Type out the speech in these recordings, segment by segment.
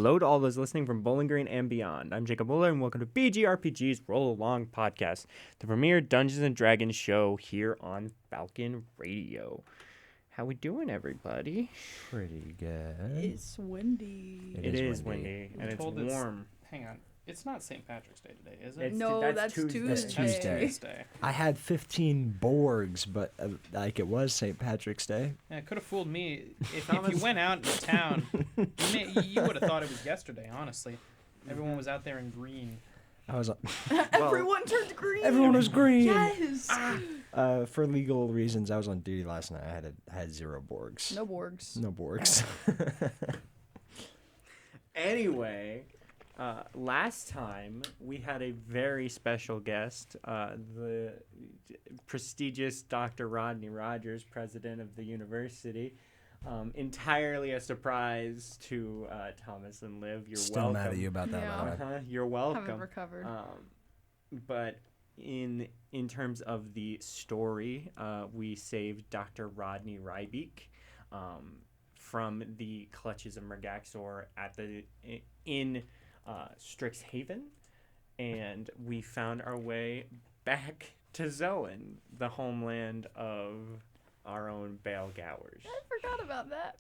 Hello to all those listening from Bowling Green and beyond. I'm Jacob Muller, and welcome to BGRPG's Roll Along Podcast, the premier Dungeons & Dragons show here on Falcon Radio. How we doing, everybody? Pretty good. It's windy. It is windy, and it's warm. Hang on. It's not St. Patrick's Day today, is it? That's Tuesday. That's Tuesday. I had 15 Borgs, but it was St. Patrick's Day. Yeah, it could have fooled me. If you went out into town, you would have thought it was yesterday, honestly. Everyone was out there in green. I was. Everyone turned green. Everyone was green. Yes. For legal reasons, I was on duty last night. I had 0 Borgs. No Borgs. No Borgs. Anyway, last time we had a very special guest, the prestigious Dr. Rodney Rogers, president of the university. Entirely a surprise to Thomas and Liv. You're Still welcome. mad at you about that, Yeah. You're welcome. Haven't recovered. But in terms of the story, we saved Dr. Rodney Rybeek from the clutches of Mergaxor in Strixhaven, and we found our way back to Xouen, the homeland of our own Bale Gowers. I forgot about that.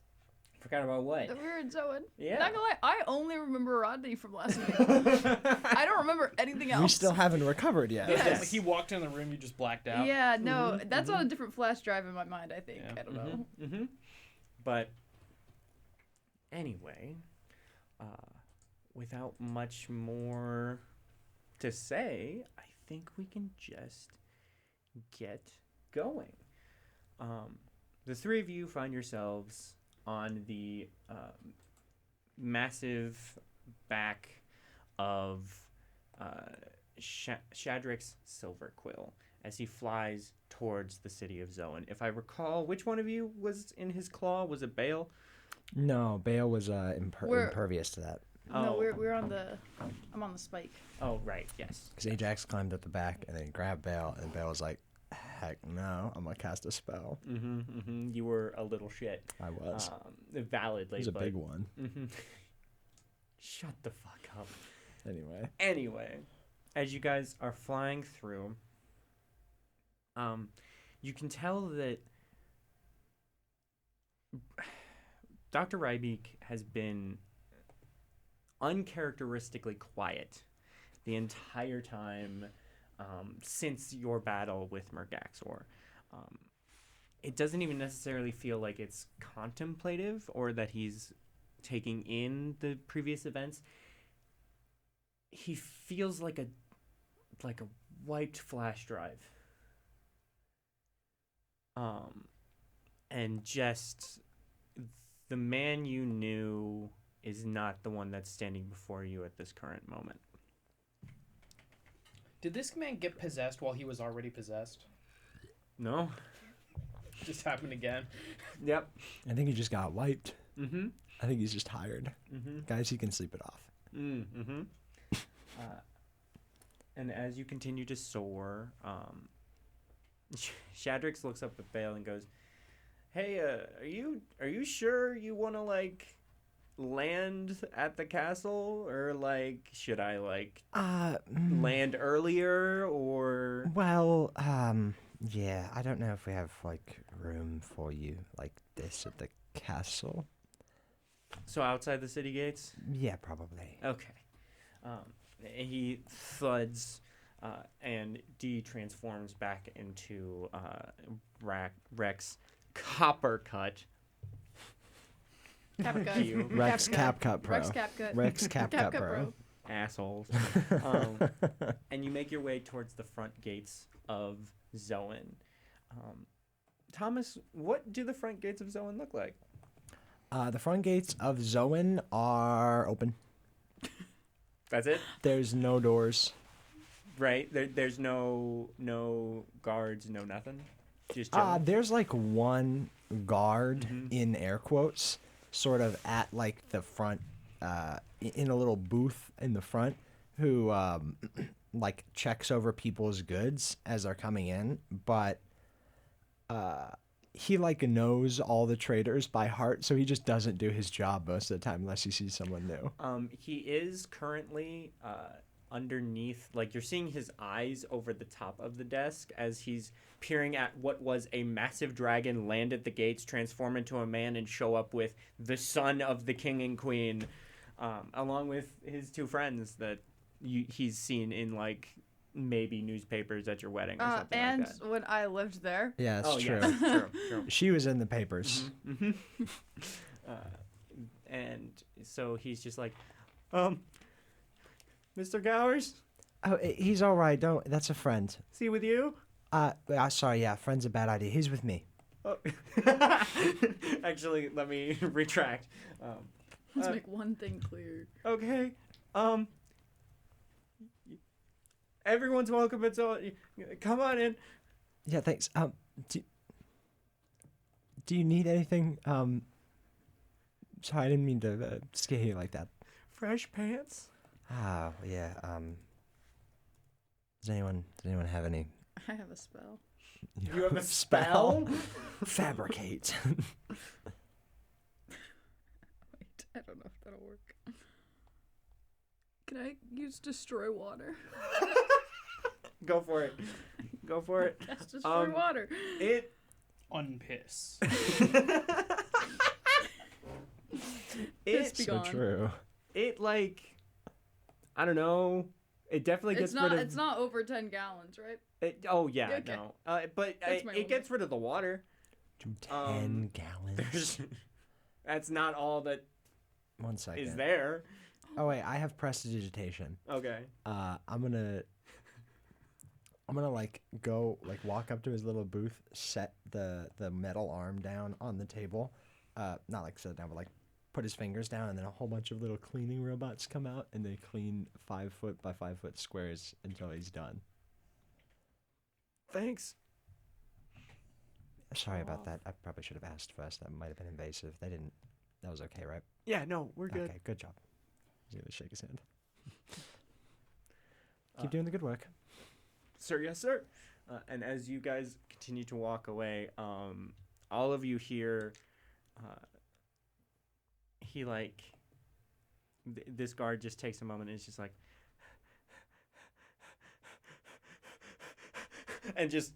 Forgot about what? That we were in Xouen. Yeah. Not gonna lie, I only remember Rodney from last week. I don't remember anything else. We still haven't recovered yet. Yes. He walked in the room, you just blacked out. Yeah, no, that's on a different flash drive in my mind, I think. Yeah. I don't know. Mm-hmm. But anyway, without much more to say, I think we can just get going. The three of you find yourselves on the massive back of Shadrick's Silver Quill as he flies towards the city of Xouen. If I recall, which one of you was in his claw? Was it Bale? No, Bale was impervious to that. No, Oh. we're on the. I'm on the spike. Oh, right, yes. Because Ajax climbed up the back and then grabbed Bale, and Bale was like, heck no, I'm going to cast a spell. You were a little shit. I was. Validly. It was a big one. Shut the fuck up. Anyway, as you guys are flying through, you can tell that Dr. Rybeek has been uncharacteristically quiet the entire time since your battle with Mergaxor. It doesn't even necessarily feel like it's contemplative or that he's taking in the previous events. He feels like a wiped flash drive. And just the man you knew is not the one that's standing before you at this current moment. Did this man get possessed while he was already possessed? No? Just happened again. Yep. I think he just got wiped. Mm-hmm. I think he's just tired. Mm-hmm. Guys, he can sleep it off. Mm-hmm. And as you continue to soar, Shadrix looks up at Bale and goes, "Hey, are you sure you want to land at the castle, or should I land earlier, or?" Well, yeah, I don't know if we have room for you like this at the castle. So outside the city gates? Yeah, probably. Okay. He thuds and de-transforms back into Rex Coppercut. CapCut. Rex CapCut Pro. Rex CapCut. Rex CapCut Pro. Assholes. And you make your way towards the front gates of Xouen. Thomas, what do the front gates of Xouen look like? The front gates of Xouen are open. That's it? There's no doors. Right? There's no guards, no nothing? Just chilling? There's one guard in air quotes, sort of at the front, in a little booth in the front, who checks over people's goods as they're coming in, but he like knows all the traders by heart, so he just doesn't do his job most of the time unless he sees someone new. He is currently underneath, like you're seeing his eyes over the top of the desk as he's peering at what was a massive dragon land at the gates, transform into a man, and show up with the son of the king and queen, along with his two friends that he's seen in like maybe newspapers at your wedding or something and like that. when I lived there. Yeah, that's true. Yes, true. She was in the papers. And so he's just like, Mr. Gowers, Oh, he's all right. Don't. That's a friend. is he with you? Sorry. Yeah, friend's a bad idea. He's with me. Oh. Actually, let me retract. Let's make one thing clear. Okay. Everyone's welcome. It's all. Come on in. Yeah, thanks. Do you need anything? Sorry, I didn't mean to scare you like that. Fresh pants. Ah, yeah. Does anyone have any? I have a spell. You have a spell? Fabricate. Wait, I don't know if that'll work. Can I use destroy water? Go for it. Go for it. Cast destroy water. It. Unpiss. Piss be So gone. true. It like. I don't know. It definitely gets rid of. It's not over 10 gallons, right? Oh yeah, Okay. no. But That's my it gets rid of the water. 10 gallons. That's not all that 1 second. is there. Oh wait, I have prestidigitation. Okay. I'm gonna like go like walk up to his little booth, set the metal arm down on the table, not like set it down, but like put his fingers down, and then a whole bunch of little cleaning robots come out and they clean 5 foot by 5 foot squares until he's done. Thanks. Sorry about that. I probably should have asked first. That might have been invasive. They didn't. That was okay, right? Yeah, no, we're good. Okay, good job. He's gonna shake his hand. Keep doing the good work. Sir, yes, sir. And as you guys continue to walk away, all of you hear, he like, this guard just takes a moment and is just like, and just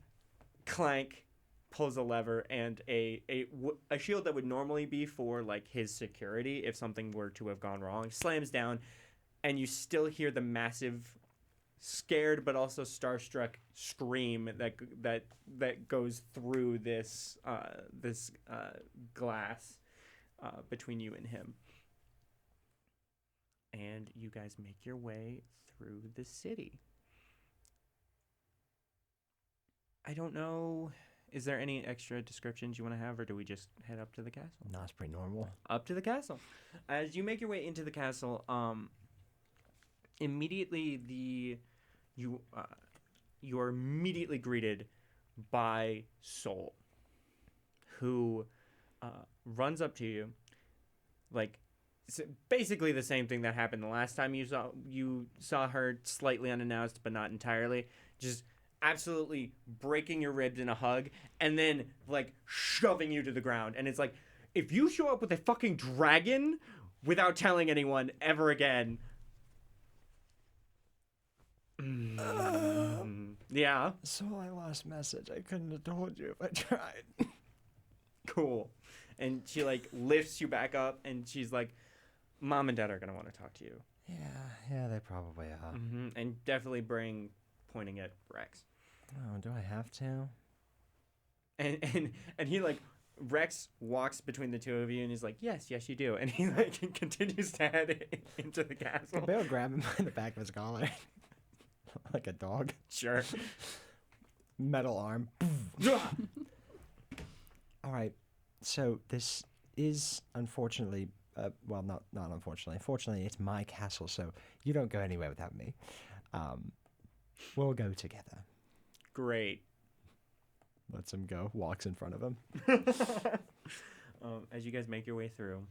clank, pulls a lever, and a shield that would normally be for like his security if something were to have gone wrong slams down, and you still hear the massive, scared but also starstruck scream that goes through this glass between you and him. And you guys make your way through the city. I don't know. Is there any extra descriptions you want to have, or do we just head up to the castle? No, it's pretty normal. Up to the castle. As you make your way into the castle, immediately you're immediately greeted by Soul, who runs up to you, like basically the same thing that happened the last time you saw her, slightly unannounced but not entirely, just absolutely breaking your ribs in a hug, and then like shoving you to the ground. And it's like, if you show up with a fucking dragon without telling anyone ever again. Yeah. So I lost message. I couldn't have told you if I tried. Cool. And she like lifts you back up, and she's like, Mom and Dad are gonna want to talk to you. Yeah, they probably are. Mm-hmm. And definitely bring, pointing at Rex. Oh, do I have to? And he like, Rex walks between the two of you, and he's like, yes, you do. And he like continues to head into the castle. Bill grab him by the back of his collar. Like a dog. Sure. Metal arm. All right. So this is unfortunately, well, not unfortunately. Fortunately, it's my castle, so you don't go anywhere without me. We'll go together. Great. Lets him go. Walks in front of him. As you guys make your way through,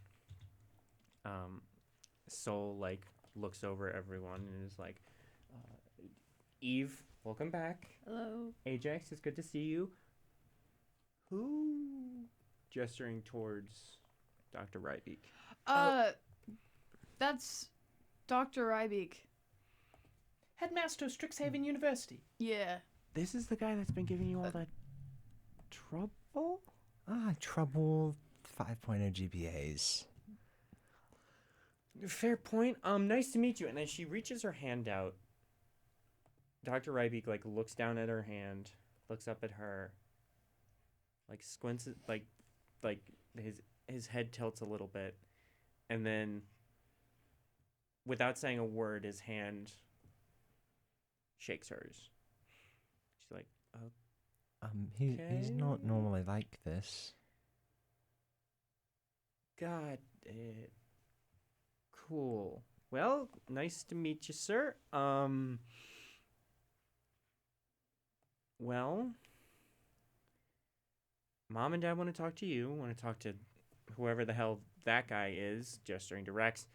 Soul like looks over everyone and is like, Eve, welcome back. Hello. Ajax, it's good to see you. Who? Gesturing towards Dr. Rybeek. That's Dr. Rybeek. Headmaster of Strixhaven University. Yeah. This is the guy that's been giving you all that trouble? Trouble 5.0 GPAs. Fair point. Nice to meet you. And as she reaches her hand out, Dr. Rybeek like looks down at her hand, looks up at her, like squints, like his head tilts a little bit, and then, without saying a word, his hand shakes hers. She's like, He's not normally like this. got it. Cool. Well, nice to meet you, sir. Well, Mom and Dad want to talk to you. Want to talk to whoever the hell that guy is, gesturing to Rex.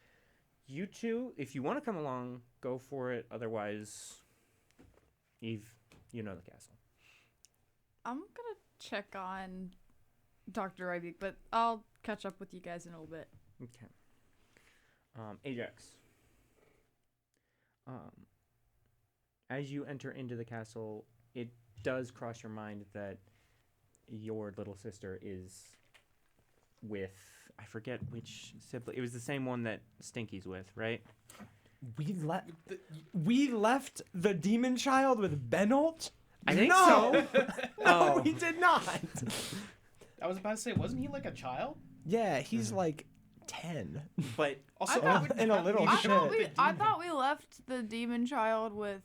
You two, if you want to come along, go for it. Otherwise, Eve, you know the castle. I'm gonna check on Dr. Rybeek, but I'll catch up with you guys in a little bit. Okay. Ajax. As you enter into the castle, it does cross your mind that your little sister is with, I forget which sibling. It was the same one that Stinky's with, right? We left the demon child with Benolt? I think no! so. No, we did not. I was about to say, wasn't he like a child? Yeah, he's like 10. But Also, in a little I shit. thought we left the demon child with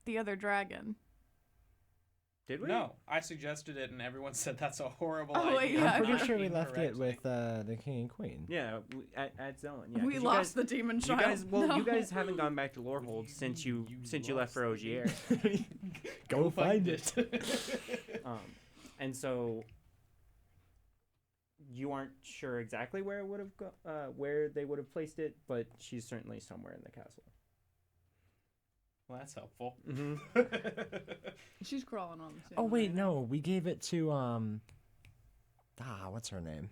the other dragon. did we? No, I suggested it, and everyone said that's a horrible Oh, idea. yeah, I'm I pretty sure we Working left it correctly. with the king and queen. Yeah, at Zelen. Yeah, We 'cause lost the demon You child. guys, well, No. you guys haven't gone back to Lorehold since you left for Ogier. Go find it. And so you aren't sure exactly where it would have where they would have placed it, but she's certainly somewhere in the castle. Well, that's helpful. Mm-hmm. She's crawling on the same Oh wait, line. no, we gave it to what's her name?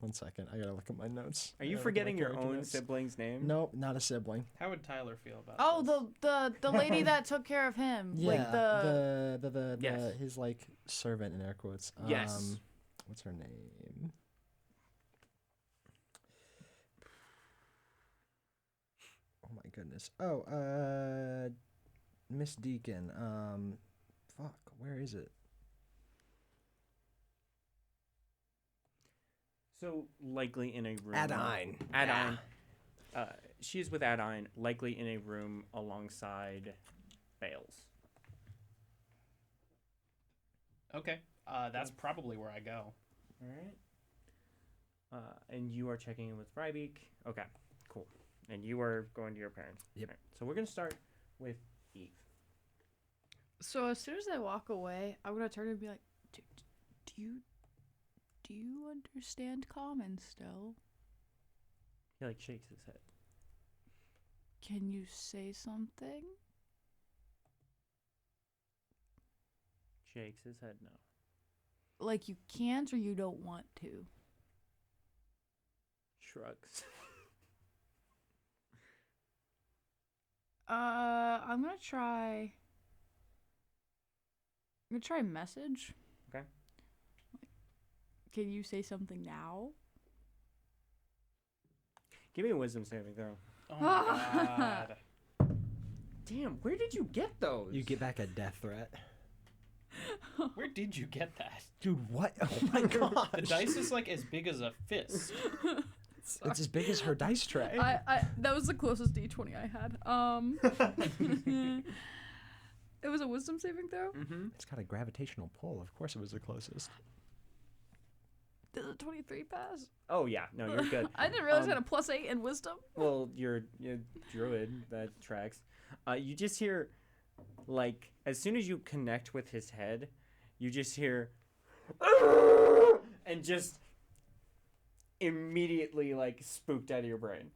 1 second, I gotta look at my notes. Are I you gotta look at forgetting my your character own notes. sibling's name? Nope, not a sibling. How would Tyler feel about Oh, this? the lady that took care of him. Yeah, Like the Yes. his like servant in air quotes. Yes. What's her name? Oh my goodness. Oh, Miss Deacon. Fuck, where is it? So likely in a room. Adine. Adine. She is with Adine, likely in a room alongside Bales. Okay, that's probably where I go. All right. And you are checking in with Rybeek. Okay, cool. And you are going to your parents. Yep. All right, so we're gonna start with Eve. So as soon as I walk away, I'm gonna turn and be like, do you understand common still? He like shakes his head. Can you say something? Shakes his head no. Like you can't or you don't want to? Shrugs. I'm gonna try message. Okay. Can you say something now? Give me a wisdom saving throw. Oh my god. Damn, where did you get those? You get back a death threat. Where did you get that? Dude, what? Oh my god. The dice is like as big as a fist. It's as big as her dice tray. I that was the closest D20 I had. It was a wisdom saving throw. Mm-hmm. It's got a gravitational pull. Of course it was the closest. Did a 23 pass? Oh yeah, no, you're good. I didn't realize I had a +8 in wisdom. Well, you're druid. That tracks. You just hear, like, as soon as you connect with his head, you just hear, and just immediately like spooked out of your brain.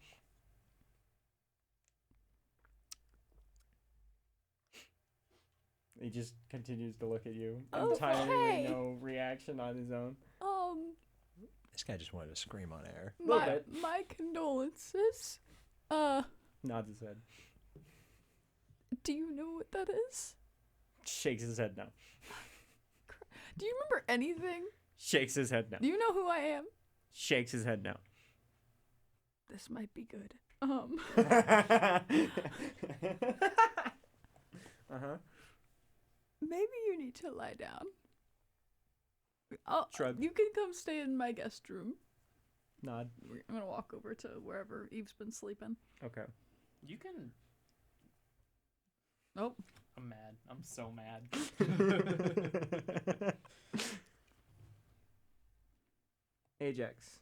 He just continues to look at you. Oh, Entirely hey. no reaction on his own. This guy just wanted to scream on air. Little bit. My condolences. Nods his head. Do you know what that is? Shakes his head no. Do you remember anything? Shakes his head no. Do you know who I am? Shakes his head no. This might be good. Uh-huh. Maybe you need to lie down. Shrug. You can come stay in my guest room. Nod. I'm gonna walk over to wherever Eve's been sleeping. Okay. You can. Oh. I'm mad. I'm so mad. Ajax,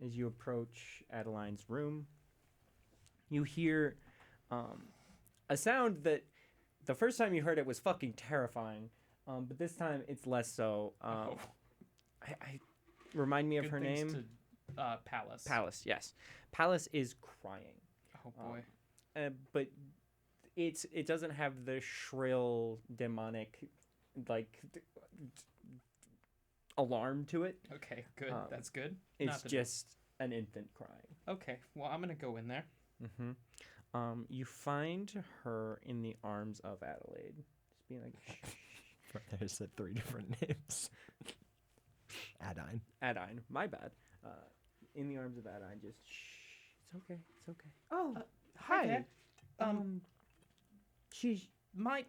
as you approach Adeline's room, you hear a sound that the first time you heard it was fucking terrifying, but this time it's less so. I remind me of Good her things name. Palace. Palace, yes. Palace is crying. Oh boy. But it doesn't have the shrill demonic alarm to it. Okay, good. That's good. It's just an infant crying. Okay, well I'm gonna go in there. Mm-hmm. You find her in the arms of Adelaide, just being like, shh. There's said 3 different names. Adine, my bad. In the arms of Adine, just shh. It's okay. It's okay. Oh, Hi there. She's My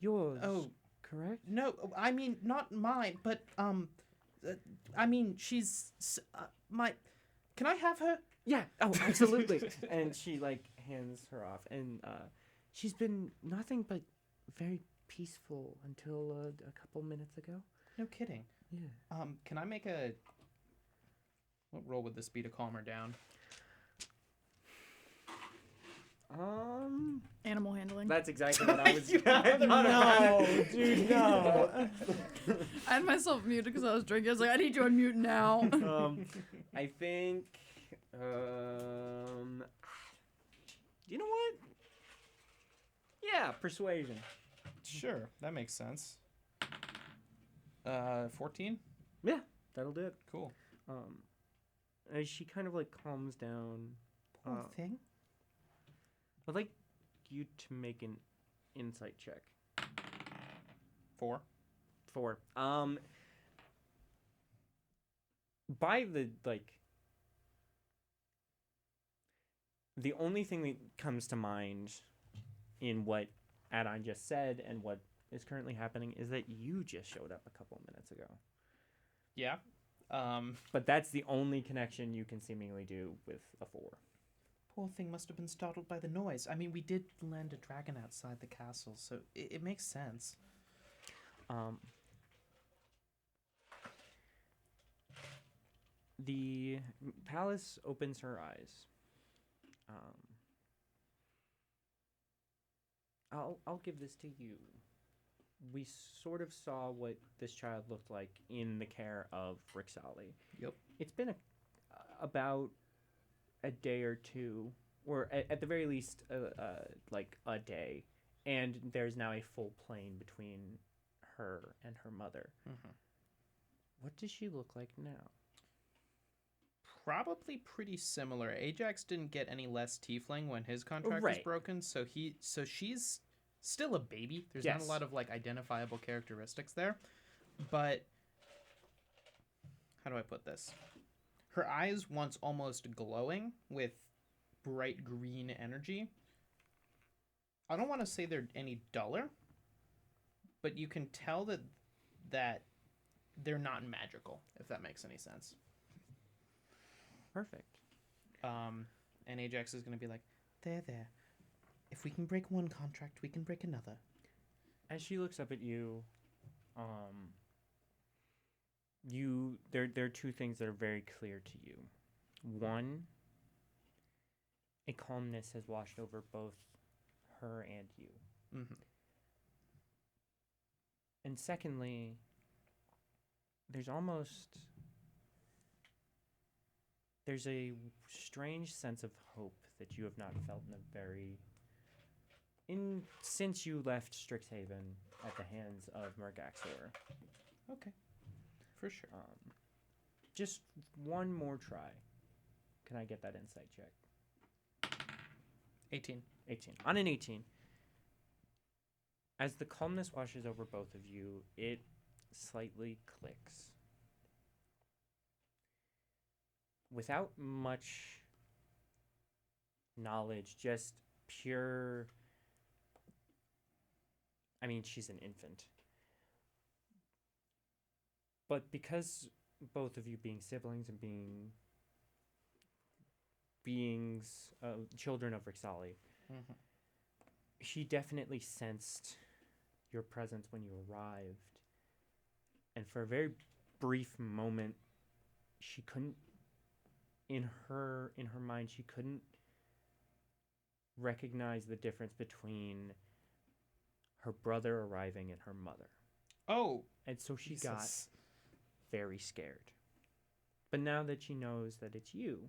yours. oh correct. no, I mean not mine, but I mean she's my. Can I have her? Yeah. Oh, absolutely. And she hands her off, and she's been nothing but very peaceful until a couple minutes ago. No kidding. Yeah. Can I make a? What role would this be to calm her down? Animal handling. That's exactly what I was. No, dude, no. I had myself muted because I was drinking. I was like, I need you on mute now. I think. You know what? Yeah, persuasion. Sure, that makes sense. 14. Yeah, that'll do it. Cool. As she kind of calms down. Poor thing. I'd like you to make an insight check. 4. 4. By the only thing that comes to mind in what Adine just said and what is currently happening is that you just showed up a couple minutes ago. Yeah. But that's the only connection you can seemingly do with a 4. Poor thing must have been startled by the noise. I mean, we did land a dragon outside the castle, so it makes sense. The palace opens her eyes. I'll give this to you. We sort of saw what this child looked like in the care of Rixali. Yep. It's been about a day or two, or at the very least, a day, and there's now a full plane between her and her mother. Mm-hmm. What does she look like now? Probably pretty similar. Ajax didn't get any less tiefling when his contract was Right. broken, so she's still a baby. There's not a Yes. lot of identifiable characteristics there. But how do I put this? Her eyes once almost glowing with bright green energy. I don't want to say they're any duller, but you can tell that they're not magical, if that makes any sense. Perfect. And Ajax is going to be like, there. If we can break one contract, we can break another. As she looks up at you, there are 2 things that are very clear to you. One, a calmness has washed over both her and you. Mm-hmm. And secondly, there's a strange sense of hope that you have not felt in a very since you left Strixhaven at the hands of Mergaxor. Okay. For sure. Just one more try. Can I get that insight check? 18. 18. On an 18. As the calmness washes over both of you, it slightly clicks. Without much knowledge, just pure... I mean, she's an infant. But because both of you being siblings and being beings, children of Rixali, Mm-hmm. she definitely sensed your presence when you arrived. And for a very brief moment, she couldn't, in her mind, she couldn't recognize the difference between her brother arriving and her mother. Oh. And so she got Jesus. very scared. But now that she knows that it's you,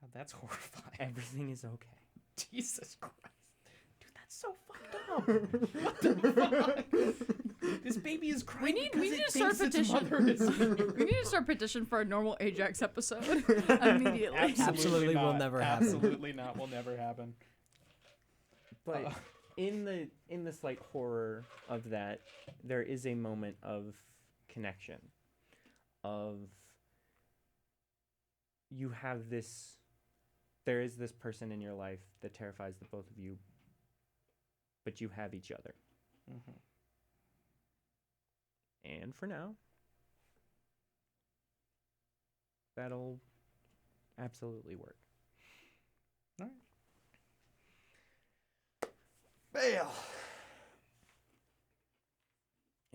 God, that's horrifying. everything is okay. Jesus Christ. Dude, that's so fucked up. What the fuck? This baby is crying. We need to start a petition. We need to start a petition for a normal Ajax episode immediately. Absolutely will never happen. Absolutely not. Will never happen. But in the slight horror of that, there is a moment of connection. Of you have this, there is this person in your life that terrifies the both of you, but you have each other. Mm-hmm. And for now, that'll absolutely work. All right. Bale.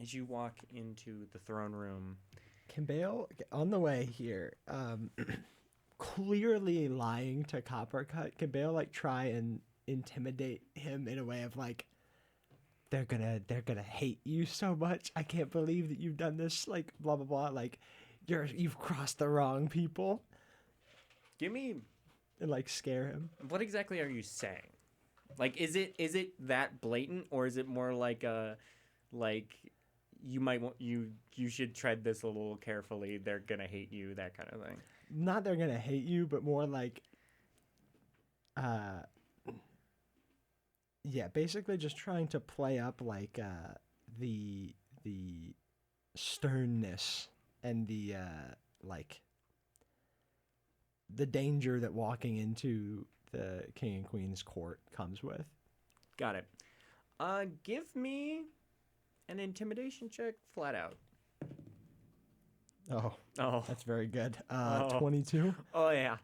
As you walk into the throne room, Can Bale, on the way here, clearly lying to Coppercut, can Bale like try and intimidate him in a way of like, they're gonna hate you so much. I can't believe that you've done this. Like blah blah blah. Like you've crossed the wrong people. give me, And like scare him. what exactly are you saying? Like, is it that blatant, or is it more like you might want, you should tread this a little carefully, they're gonna hate you, that kind of thing? Not they're gonna hate you, but more like yeah, basically just trying to play up like the sternness and the like the danger that walking into the king and queen's court comes with. Got it. Give me an intimidation check flat out. Oh, Oh. that's very good. Oh. 22. Oh yeah.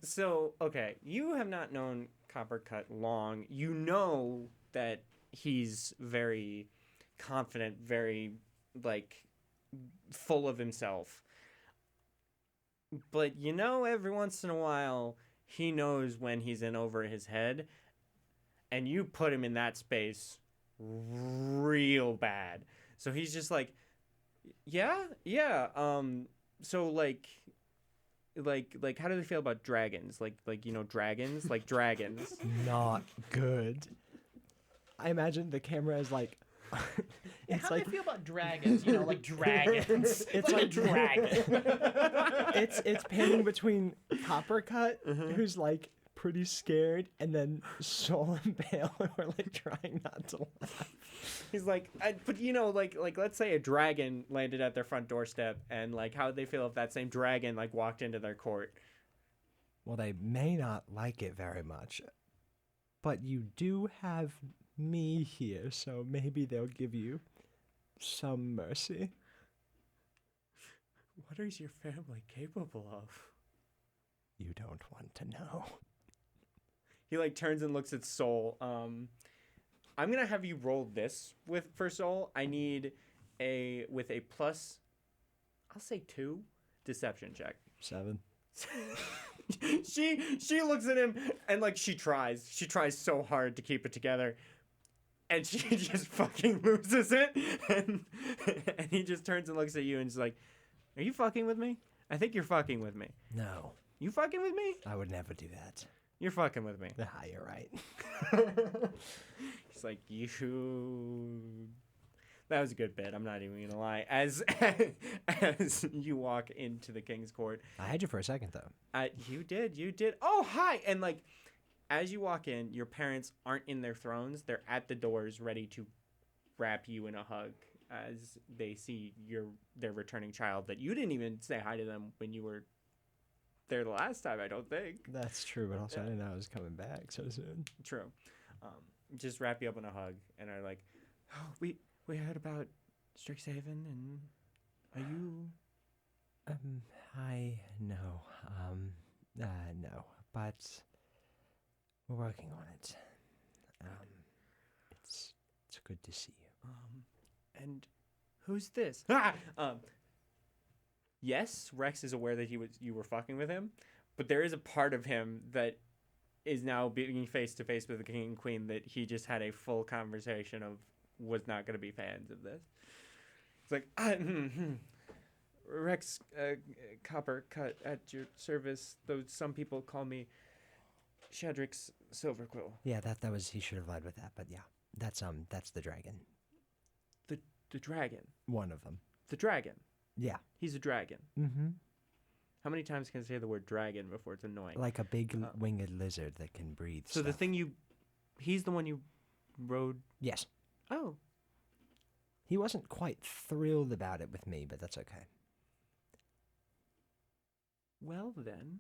So okay, you have not known Coppercut long. You know that he's very confident, very like full of himself. But you know, every once in a while, he knows when he's in over his head, and you put him in that space real bad. So he's just like, yeah. So like how do they feel about dragons? Like you know, dragons, like dragons. Not good. I imagine the camera is like it's How do like they feel about dragons? You know, like dragons. It's like a like- dragon. it's panning between Coppercut, who's like pretty scared, and then Soul and Bale, who are like trying not to laugh. He's like, but you know, like let's say a dragon landed at their front doorstep, and like how would they feel if that same dragon like walked into their court? Well, they may not like it very much, but you do have me here, so maybe they'll give you some mercy. What is your family capable of? You don't want to know. He like turns and looks at Soul. I'm gonna have you roll this for Soul. I need with a plus, I'll say 2 deception check. 7. She looks at him and like she tries so hard to keep it together, and she just fucking loses it, and he just turns and looks at you and is like, are you fucking with me? I think you're fucking with me. No, You fucking with me? I would never do that. You're fucking with me. Ah, you're right. He's like, you. That was a good bit. I'm not even gonna lie. As you walk into the king's court, I had you for a second though. you did. Oh, hi! And like, as you walk in, your parents aren't in their thrones. They're at the doors, ready to wrap you in a hug as they see their returning child. That you didn't even say hi to them when you were there the last time. I don't think. That's true, but also I didn't know I was coming back so soon. True. Just wrap you up in a hug and are like, oh, we heard about Strixhaven, and are you? No, no, but we're working on it. It's good to see you. And who's this? Yes, Rex is aware that you were fucking with him, but there is a part of him that is now being face to face with the king and queen that he just had a full conversation of was not going to be fans of this. It's like, Rex, Copper Cut at your service, though some people call me Shadrick's Silverquill. Yeah, that was, he should have led with that, but yeah, that's the dragon. The dragon. One of them. The dragon. Yeah. He's a dragon. Mm-hmm. How many times can I say the word dragon before it's annoying? Like a big winged lizard that can breathe. So the stuff. thing he's the one you rode. Yes. Oh. He wasn't quite thrilled about it with me, but that's okay. Well then.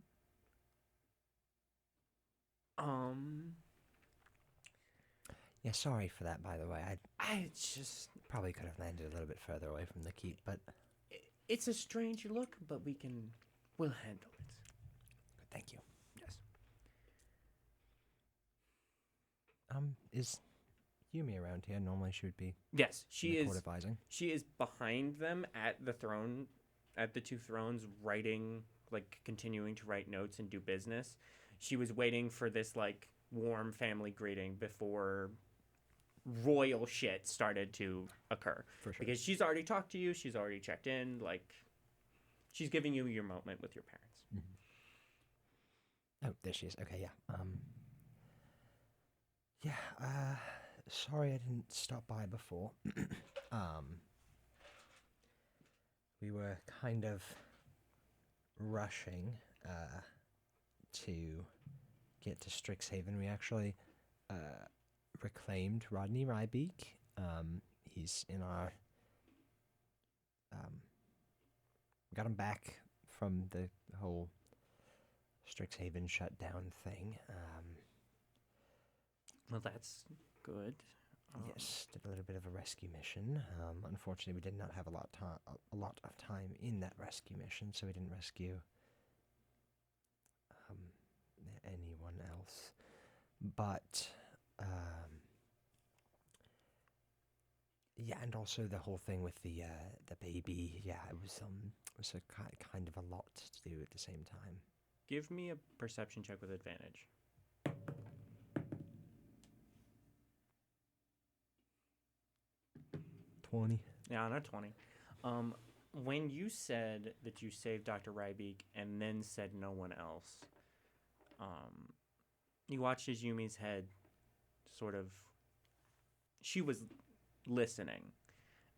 Yeah, sorry for that, by the way. I just probably could have landed a little bit further away from the keep, but it's a strange look, but we'll handle it. thank you. Yes. Is Yumi around here? Normally she would be. Yes, she in the is. court advising. She is behind them at the throne, at the two thrones, writing, like continuing to write notes and do business. She was waiting for this like warm family greeting before royal shit started to occur. For sure. Because she's already talked to you, she's already checked in, like she's giving you your moment with your parents. Mm-hmm. Oh, there she is. Okay, yeah. Sorry I didn't stop by before. We were kind of rushing to get to Strixhaven. We actually reclaimed Rodney Rybeak. He's in our... we got him back from the whole Strixhaven shutdown thing. Well, that's good. Yes, did a little bit of a rescue mission. Unfortunately, we did not have a lot of time in that rescue mission, so we didn't rescue anyone else. But yeah, and also the whole thing with the baby. Yeah, it was a kind of a lot to do at the same time. Give me a perception check with advantage. 20. Yeah, not 20. When you said that you saved Dr. Rybeak and then said no one else, you watched as Yumi's head sort of... She was listening,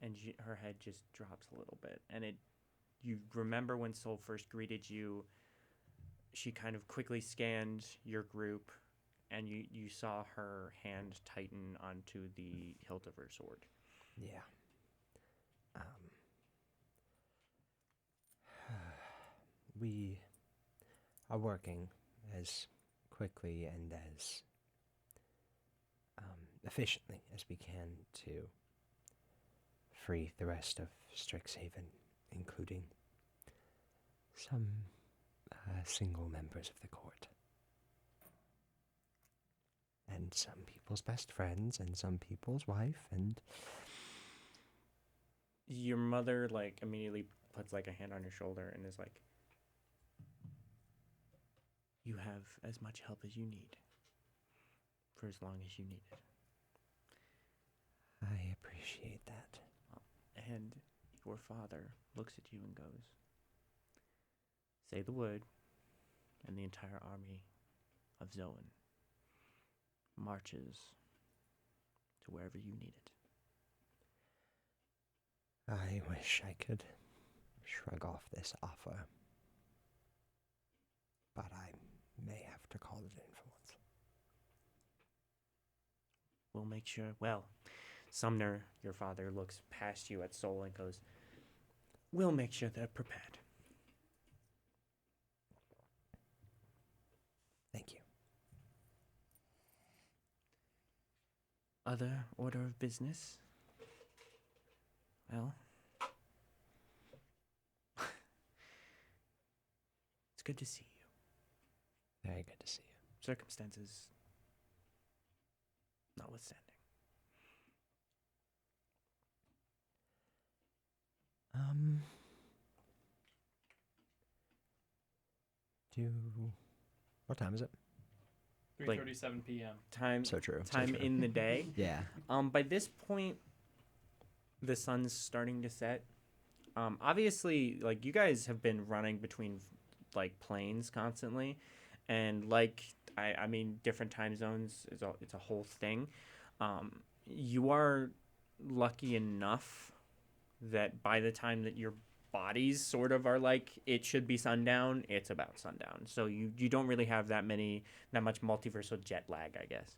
and her head just drops a little bit. And you remember when Soul first greeted you, she kind of quickly scanned your group, and you saw her hand tighten onto the hilt of her sword. Yeah. We are working as quickly and as efficiently as we can to free the rest of Strixhaven, including some single members of the court. And some people's best friends, and some people's wife, and... Your mother, like, immediately puts, like, a hand on your shoulder and is like, you have as much help as you need for as long as you need it. I appreciate that. And your father looks at you and goes, say the word, and the entire army of Xouen marches to wherever you need it. I wish I could shrug off this offer, but I may have to call it in for once. We'll make sure. Well, Sumner, your father, looks past you at Soul and goes, we'll make sure they're prepared. Thank you. Other order of business? Well, it's good to see you. Very good to see you. Circumstances notwithstanding. What time is it? 3:37 p.m. Time So true. time in the day. Yeah. By this point, the sun's starting to set. Obviously, like, you guys have been running between like planes constantly, and like I mean, different time zones is it's a whole thing. You are lucky enough that by the time that your bodies sort of are like it should be sundown, it's about sundown. So you don't really have that much multiversal jet lag, I guess.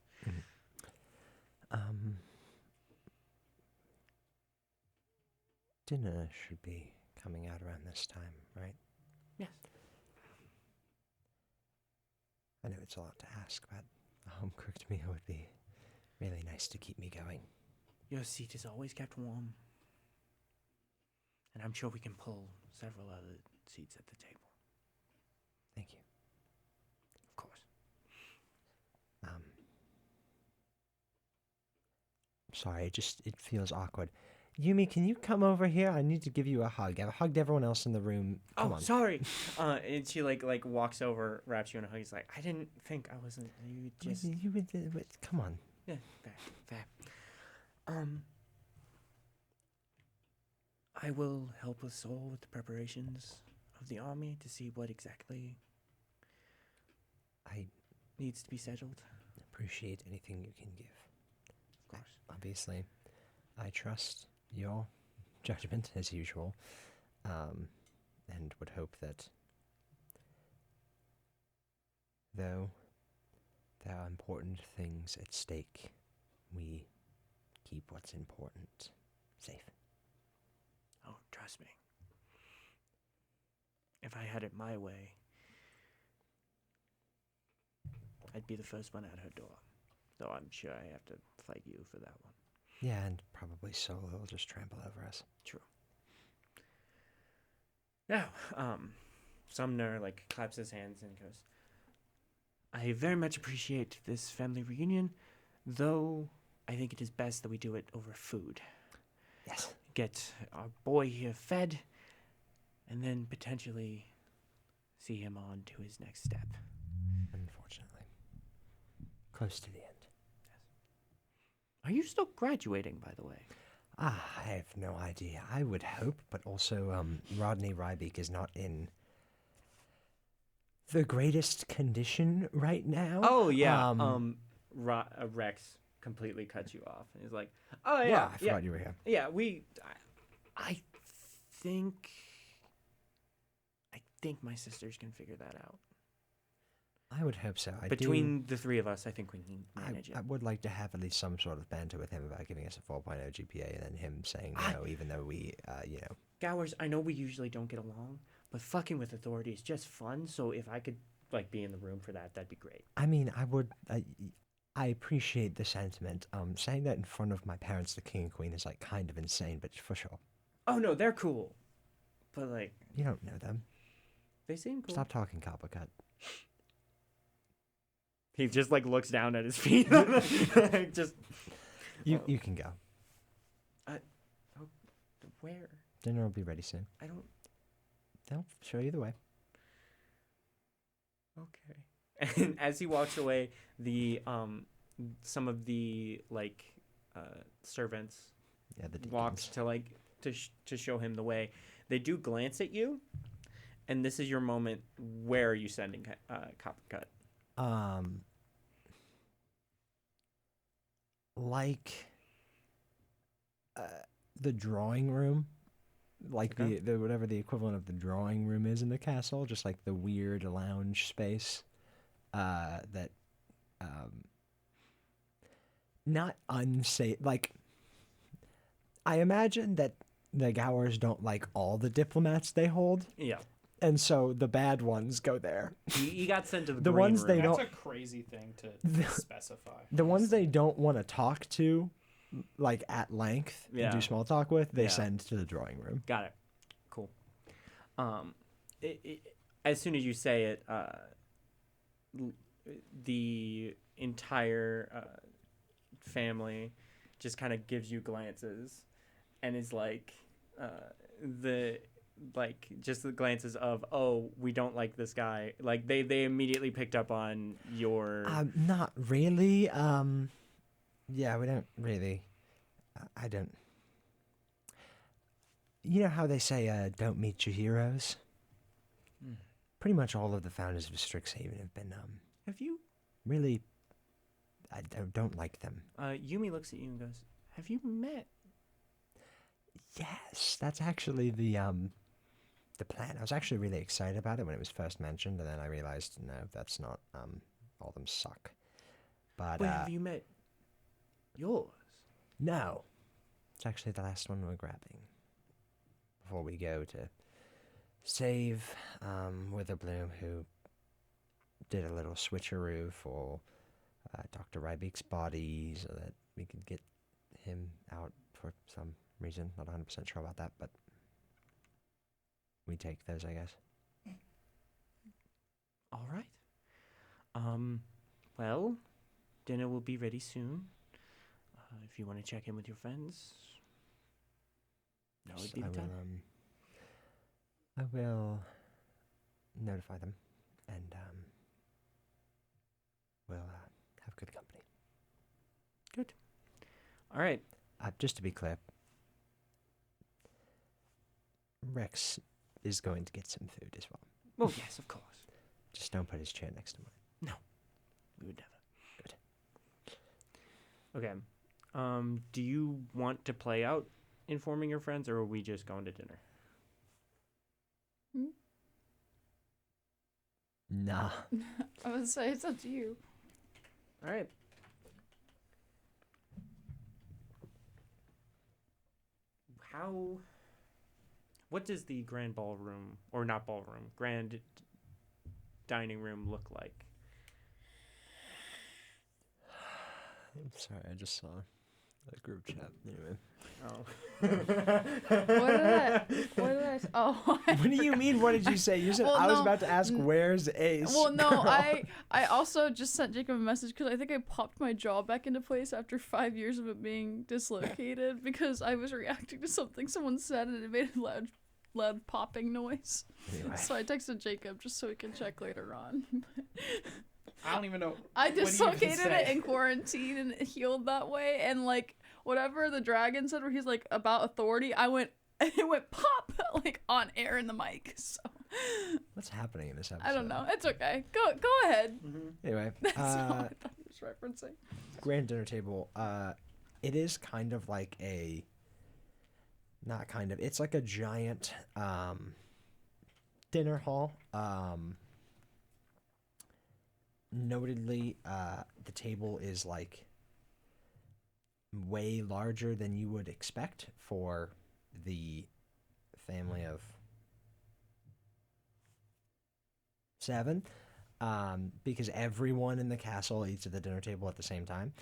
Dinner should be coming out around this time, right? Yes. I know it's a lot to ask, but a home-cooked meal would be really nice to keep me going. Your seat is always kept warm. And I'm sure we can pull several other seats at the table. Thank you. Of course. Sorry, it feels awkward. Yumi, can you come over here? I need to give you a hug. I've hugged everyone else in the room. Come on. Sorry. And she like walks over, wraps you in a hug. He's like, I didn't think I wasn't. You just. Come on. Yeah, fair. I will help us all with the preparations of the army to see what exactly I needs to be settled. appreciate anything you can give. Of course. Obviously, I trust your judgment as usual, and would hope that, though there are important things at stake, we keep what's important safe. Oh, trust me. If I had it my way, I'd be the first one at her door. Though I'm sure I have to fight you for that one. Yeah, and probably Solo will just trample over us. True. Now, Sumner like claps his hands and goes, I very much appreciate this family reunion, though I think it is best that we do it over food. Yes. Get our boy here fed, and then potentially see him on to his next step. Unfortunately. Close to the end. Are you still graduating, by the way? I have no idea. I would hope, but also Rodney Rybeek is not in the greatest condition right now. Oh, yeah. Rex completely cuts you off. And he's like, oh, yeah. I forgot you were here. Yeah, I think my sisters can figure that out. I would hope so. Between the three of us, I think we can manage it. I would like to have at least some sort of banter with him about giving us a 4.0 GPA and then him saying no, even though we, Gowers, I know we usually don't get along, but fucking with authority is just fun, so if I could, like, be in the room for that, that'd be great. I mean, I appreciate the sentiment. Saying that in front of my parents, the king and queen, is, like, kind of insane, but for sure. Oh, no, they're cool. But, like... You don't know them. They seem cool. Stop talking, Coppercut. He just, like, looks down at his feet. Just... You can go. Where? Dinner will be ready soon. They'll show you the way. Okay. And as he walks away, the some of the like servants the walks to like to show him the way. They do glance at you, and this is your moment. Where are you sending Coppercut? like the drawing room, like Okay. the whatever the equivalent of the drawing room is in the castle, just like the weird lounge space that not unsafe. Like, I imagine that the Gowers don't like all the diplomats they hold, Yeah. and so the bad ones go there. He got sent to the The green ones they room. That's don't- a crazy thing to specify. The ones they don't want to talk to, like at length, and Yeah. do small talk with, they Yeah. send to the drawing room. Got it. Cool. As soon as you say it, the entire family just kind of gives you glances, and is like just the glances of, oh, we don't like this guy. Like they immediately picked up on your. Not really. Yeah, we don't really. I don't. You know how they say, "Don't meet your heroes." Pretty much all of the founders of Strixhaven have been Have you? really. I don't like them. Yumi looks at you and goes, "Have you met?" Yes, that's actually the plan. I was actually really excited about it when it was first mentioned, and then I realized no, that's not. All of them suck. But Wait, have you met yours? no, it's actually the last one we're grabbing before we go to save Witherbloom, who did a little switcheroo for Dr. Rybeek's body so that we could get him out for some reason. Not 100% sure about that, but we take those, I guess. All right. Well, dinner will be ready soon. If you want to check in with your friends, now would be the time. I will notify them, and we'll have good company. Good. All right. Just to be clear, Rex is going to get some food as well. Well, yes, of course. Just don't put his chair next to mine. We would never. Good. Okay. Do you want to play out informing your friends, or are we just going to dinner? Nah. I would say it's up to you. All right. What does the grand ballroom, or not ballroom, grand dining room look like? I'm sorry, I just saw a group chat. Anyway. Oh. What did I? Oh. What do you mean? What did you say? You said Well, I was no. about to ask where's Ace. Well, no, girl. I also just sent Jacob a message because I think I popped my jaw back into place after 5 years of it being dislocated because I was reacting to something someone said and it made a loud popping noise. Anyway. So I texted Jacob just so he can check later on. I don't even know. I what do you even dislocated it say? in quarantine and it healed that way. And like whatever the dragon said, where he's like about authority, it went pop like on air in the mic. So What's happening in this episode? I don't know. It's okay. Go ahead. Anyway, That's all I thought he was referencing. grand dinner table. It is kind of like not kind of. It's like a giant dinner hall. Notedly, the table is like way larger than you would expect for the family of 7, because everyone in the castle eats at the dinner table at the same time.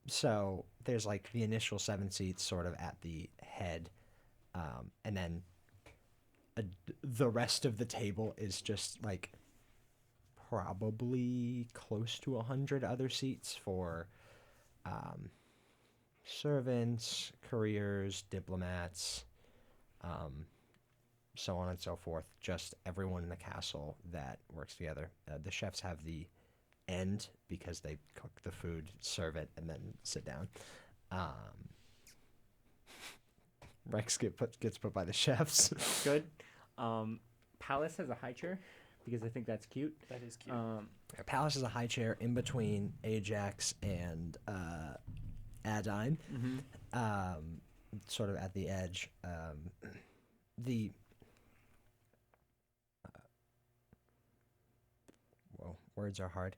So there's like the initial 7 seats sort of at the head, and then the rest of the table is just like probably close to 100 other seats for servants, couriers, diplomats, so on and so forth. Just everyone in the castle that works together. The chefs have the end because they cook the food, serve it, and then sit down. Rex gets put by the chefs. Good. Palace has a high chair. because I think that's cute. That is cute. Pallas is a high chair in between Ajax and Adine, sort of at the edge. The whoa, words are hard.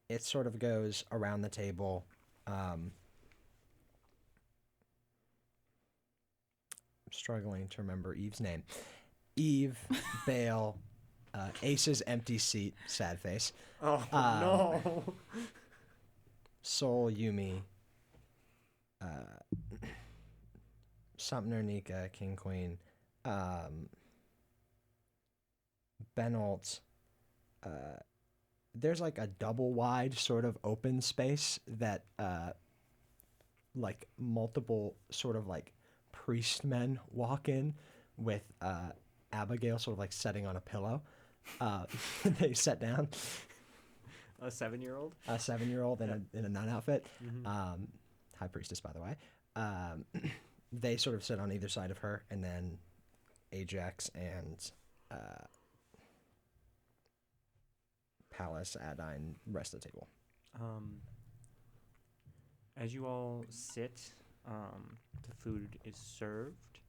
It sort of goes around the table. I'm struggling to remember Eve's name. Eve, Bale, Ace's empty seat, sad face. Oh, no. Soul, Yumi, Sumner, Nika, King, Queen, Benolt. There's like a double wide sort of open space that like multiple sort of like priest men walk in with Abigail sort of like sitting on a pillow. They sit down. A 7-year-old? A 7-year-old in a nun outfit. High priestess, by the way. They sort of sit on either side of her, and then Ajax and Pallas, Adine, rest of the table. As you all sit, the food is served.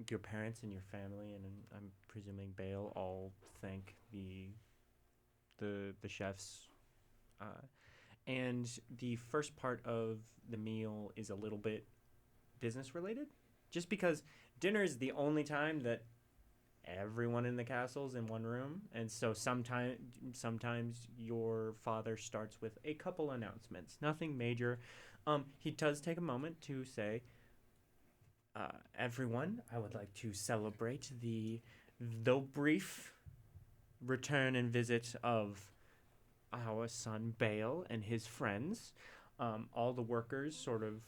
Your parents and your family, and I'm presuming Bale, all thank the chefs. And the first part of the meal is a little bit business related, just because dinner is the only time that everyone in the castle's in one room, and so sometimes your father starts with a couple announcements, nothing major. He does take a moment to say, everyone, I would like to celebrate the, though brief, return and visit of our son Bale and his friends. All the workers sort of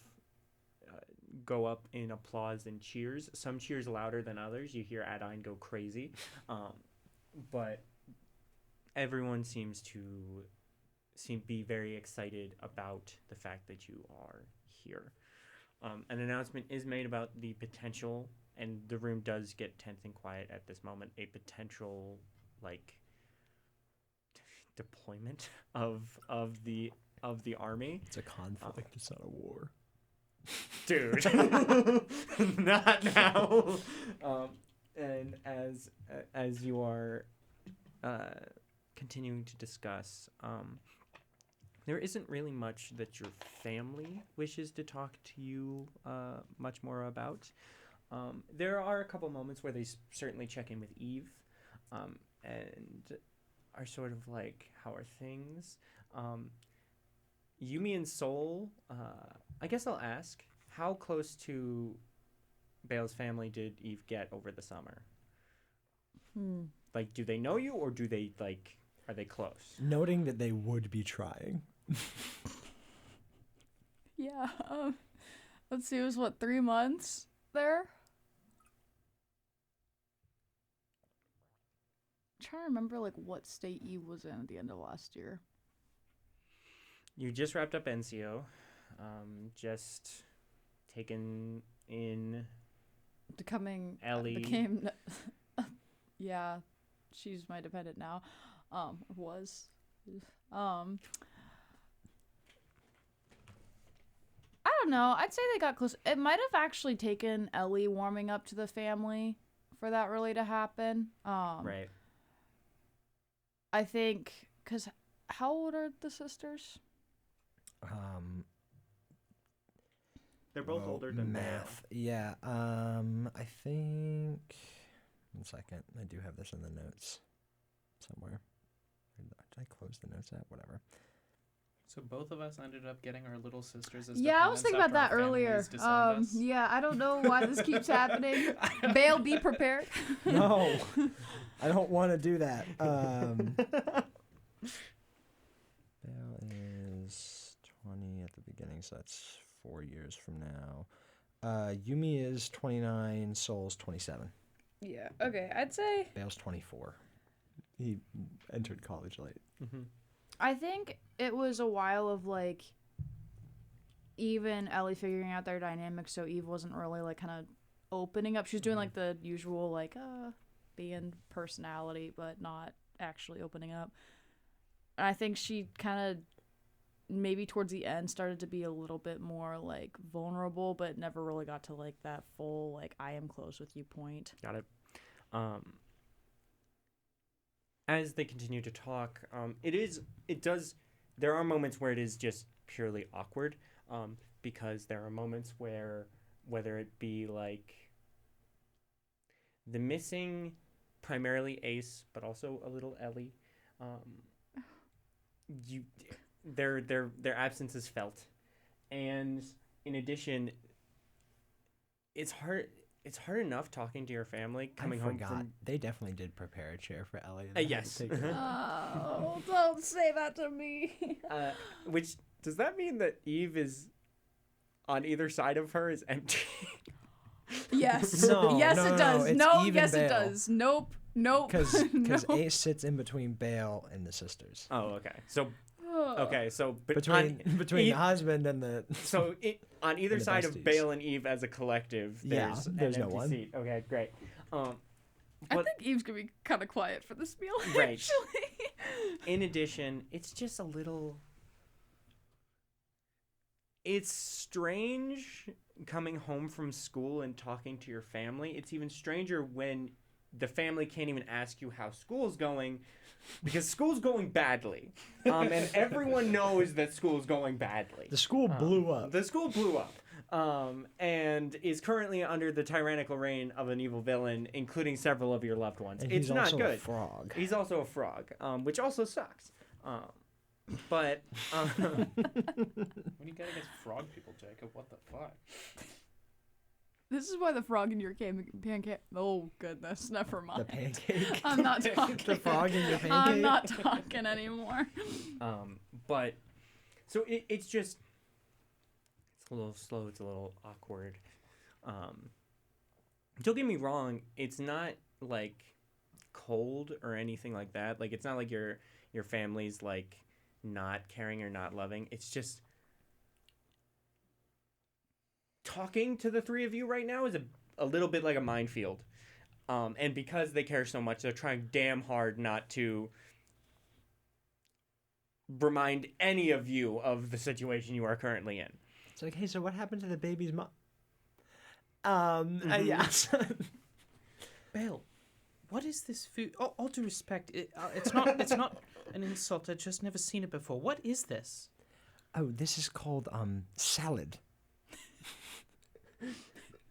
go up in applause and cheers. Some cheers louder than others. You hear Adine go crazy. But everyone seems to be very excited about the fact that you are here. An announcement is made about the potential, and the room does get tense and quiet at this moment, a potential like deployment of the army. It's a conflict. It's not a war. Dude. Not now. And as you are continuing to discuss, there isn't really much that your family wishes to talk to you much more about. There are a couple moments where they certainly check in with Eve and are sort of like, how are things? Yumi and Soul, I guess I'll ask, how close to Bale's family did Eve get over the summer? Like, do they know you, or do they, like, are they close? Noting that they would be trying. Yeah. Let's see, it was 3 months there? I'm trying to remember, like, what state Eve was in at the end of last year. You just wrapped up NCO, just taken in Ellie. Became, yeah, she's my dependent now, was. I don't know, I'd say they got close. It might have actually taken Ellie warming up to the family for that really to happen. Right. I think, because how old are the sisters? They're both older than math. Yeah. I think. 1 second. I do have this in the notes somewhere. Did I close the notes at? Whatever. So both of us ended up getting our little sisters as Yeah, I was thinking about that after our earlier. families disowned us. Yeah, I don't know why this keeps happening. Bale, be prepared. No, I don't want to do that. Bale is 20 at the beginning, so that's 4 years from now. Yumi is 29, Soul's 27. Yeah, okay, I'd say... Bale's 24. He entered college late. Mm-hmm. I think it was a while of, like, Eve and Ellie figuring out their dynamics, so Eve wasn't really, like, kind of opening up. She's doing like the usual like being personality, but not actually opening up. And I think she kind of maybe towards the end started to be a little bit more like vulnerable, but never really got to like that full like I am close with you point. Got it. As they continue to talk, there are moments where it is just purely awkward, because there are moments where, whether it be like the missing primarily Ace, but also a little Ellie, their absence is felt, and in addition, it's hard enough talking to your family coming home from. They definitely did prepare a chair for Ellie. Yes. Oh, don't say that to me. Which does that mean that Eve is on either side of her is empty? Yes. No, yes, no, it does. it's No, Eve yes, and it Bale. does. Nope. Because No. Ace sits in between Bale and the sisters. Oh, okay. So Between the husband and the. So on either And the side of besties. Bale and Eve as a collective, there's there's an no empty one. seat. Okay, great. I But think Eve's gonna be kind of quiet for this meal. Right. Actually. in addition, it's just a little. It's strange coming home from school and talking to your family. It's even stranger when the family can't even ask you how school's going, because school's going badly, and everyone knows that school's going badly. The school blew up. The school blew up, and is currently under the tyrannical reign of an evil villain, including several of your loved ones. And It's he's not also good. a frog. He's also a frog, which also sucks. But What do you got against frog people, Jacob? What the fuck? This is why the frog in your pancake. Oh goodness, never mind. The pancake. I'm not talking. The frog in your pancake. I'm not talking anymore. But so it's just it's a little slow. It's a little awkward. Don't get me wrong. It's not like cold or anything like that. Like it's not like your family's like not caring or not loving. It's just talking to the three of you right now is a little bit like a minefield. And because they care so much, they're trying damn hard not to remind any of you of the situation you are currently in. It's like, hey, so what happened to the baby's mom? Mm-hmm. Yes. Bale, what is this food? Oh, all due respect, it's not an insult. I've just never seen it before. What is this? Oh, this is called salad.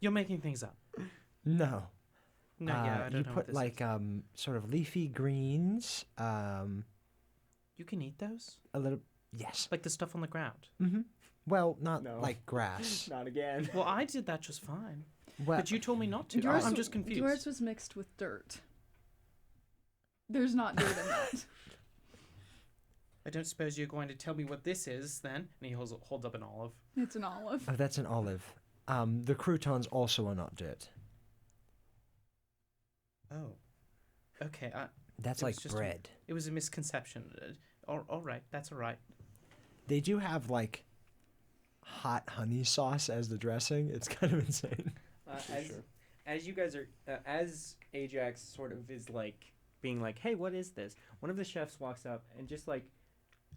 You're making things up. No. No, yeah, I don't you know what put this like is. sort of leafy greens. You can eat those? A little. Yes. Like the stuff on the ground? Mm-hmm. Well, not No. like grass. Not again. Well, I did that just fine. Well, But you told me not to. Yours I'm just confused. Yours was mixed with dirt. There's not dirt in that. I don't suppose you're going to tell me what this is, then? And he holds up an olive. It's an olive. oh, that's an olive. The croutons also are not dirt. Oh. Okay, That's It was like just bread. it was a misconception. All right, that's all right. They do have like hot honey sauce as the dressing. It's kind of insane. As you guys are, as Ajax sort of is like being like, hey, what is this? One of the chefs walks up and just like,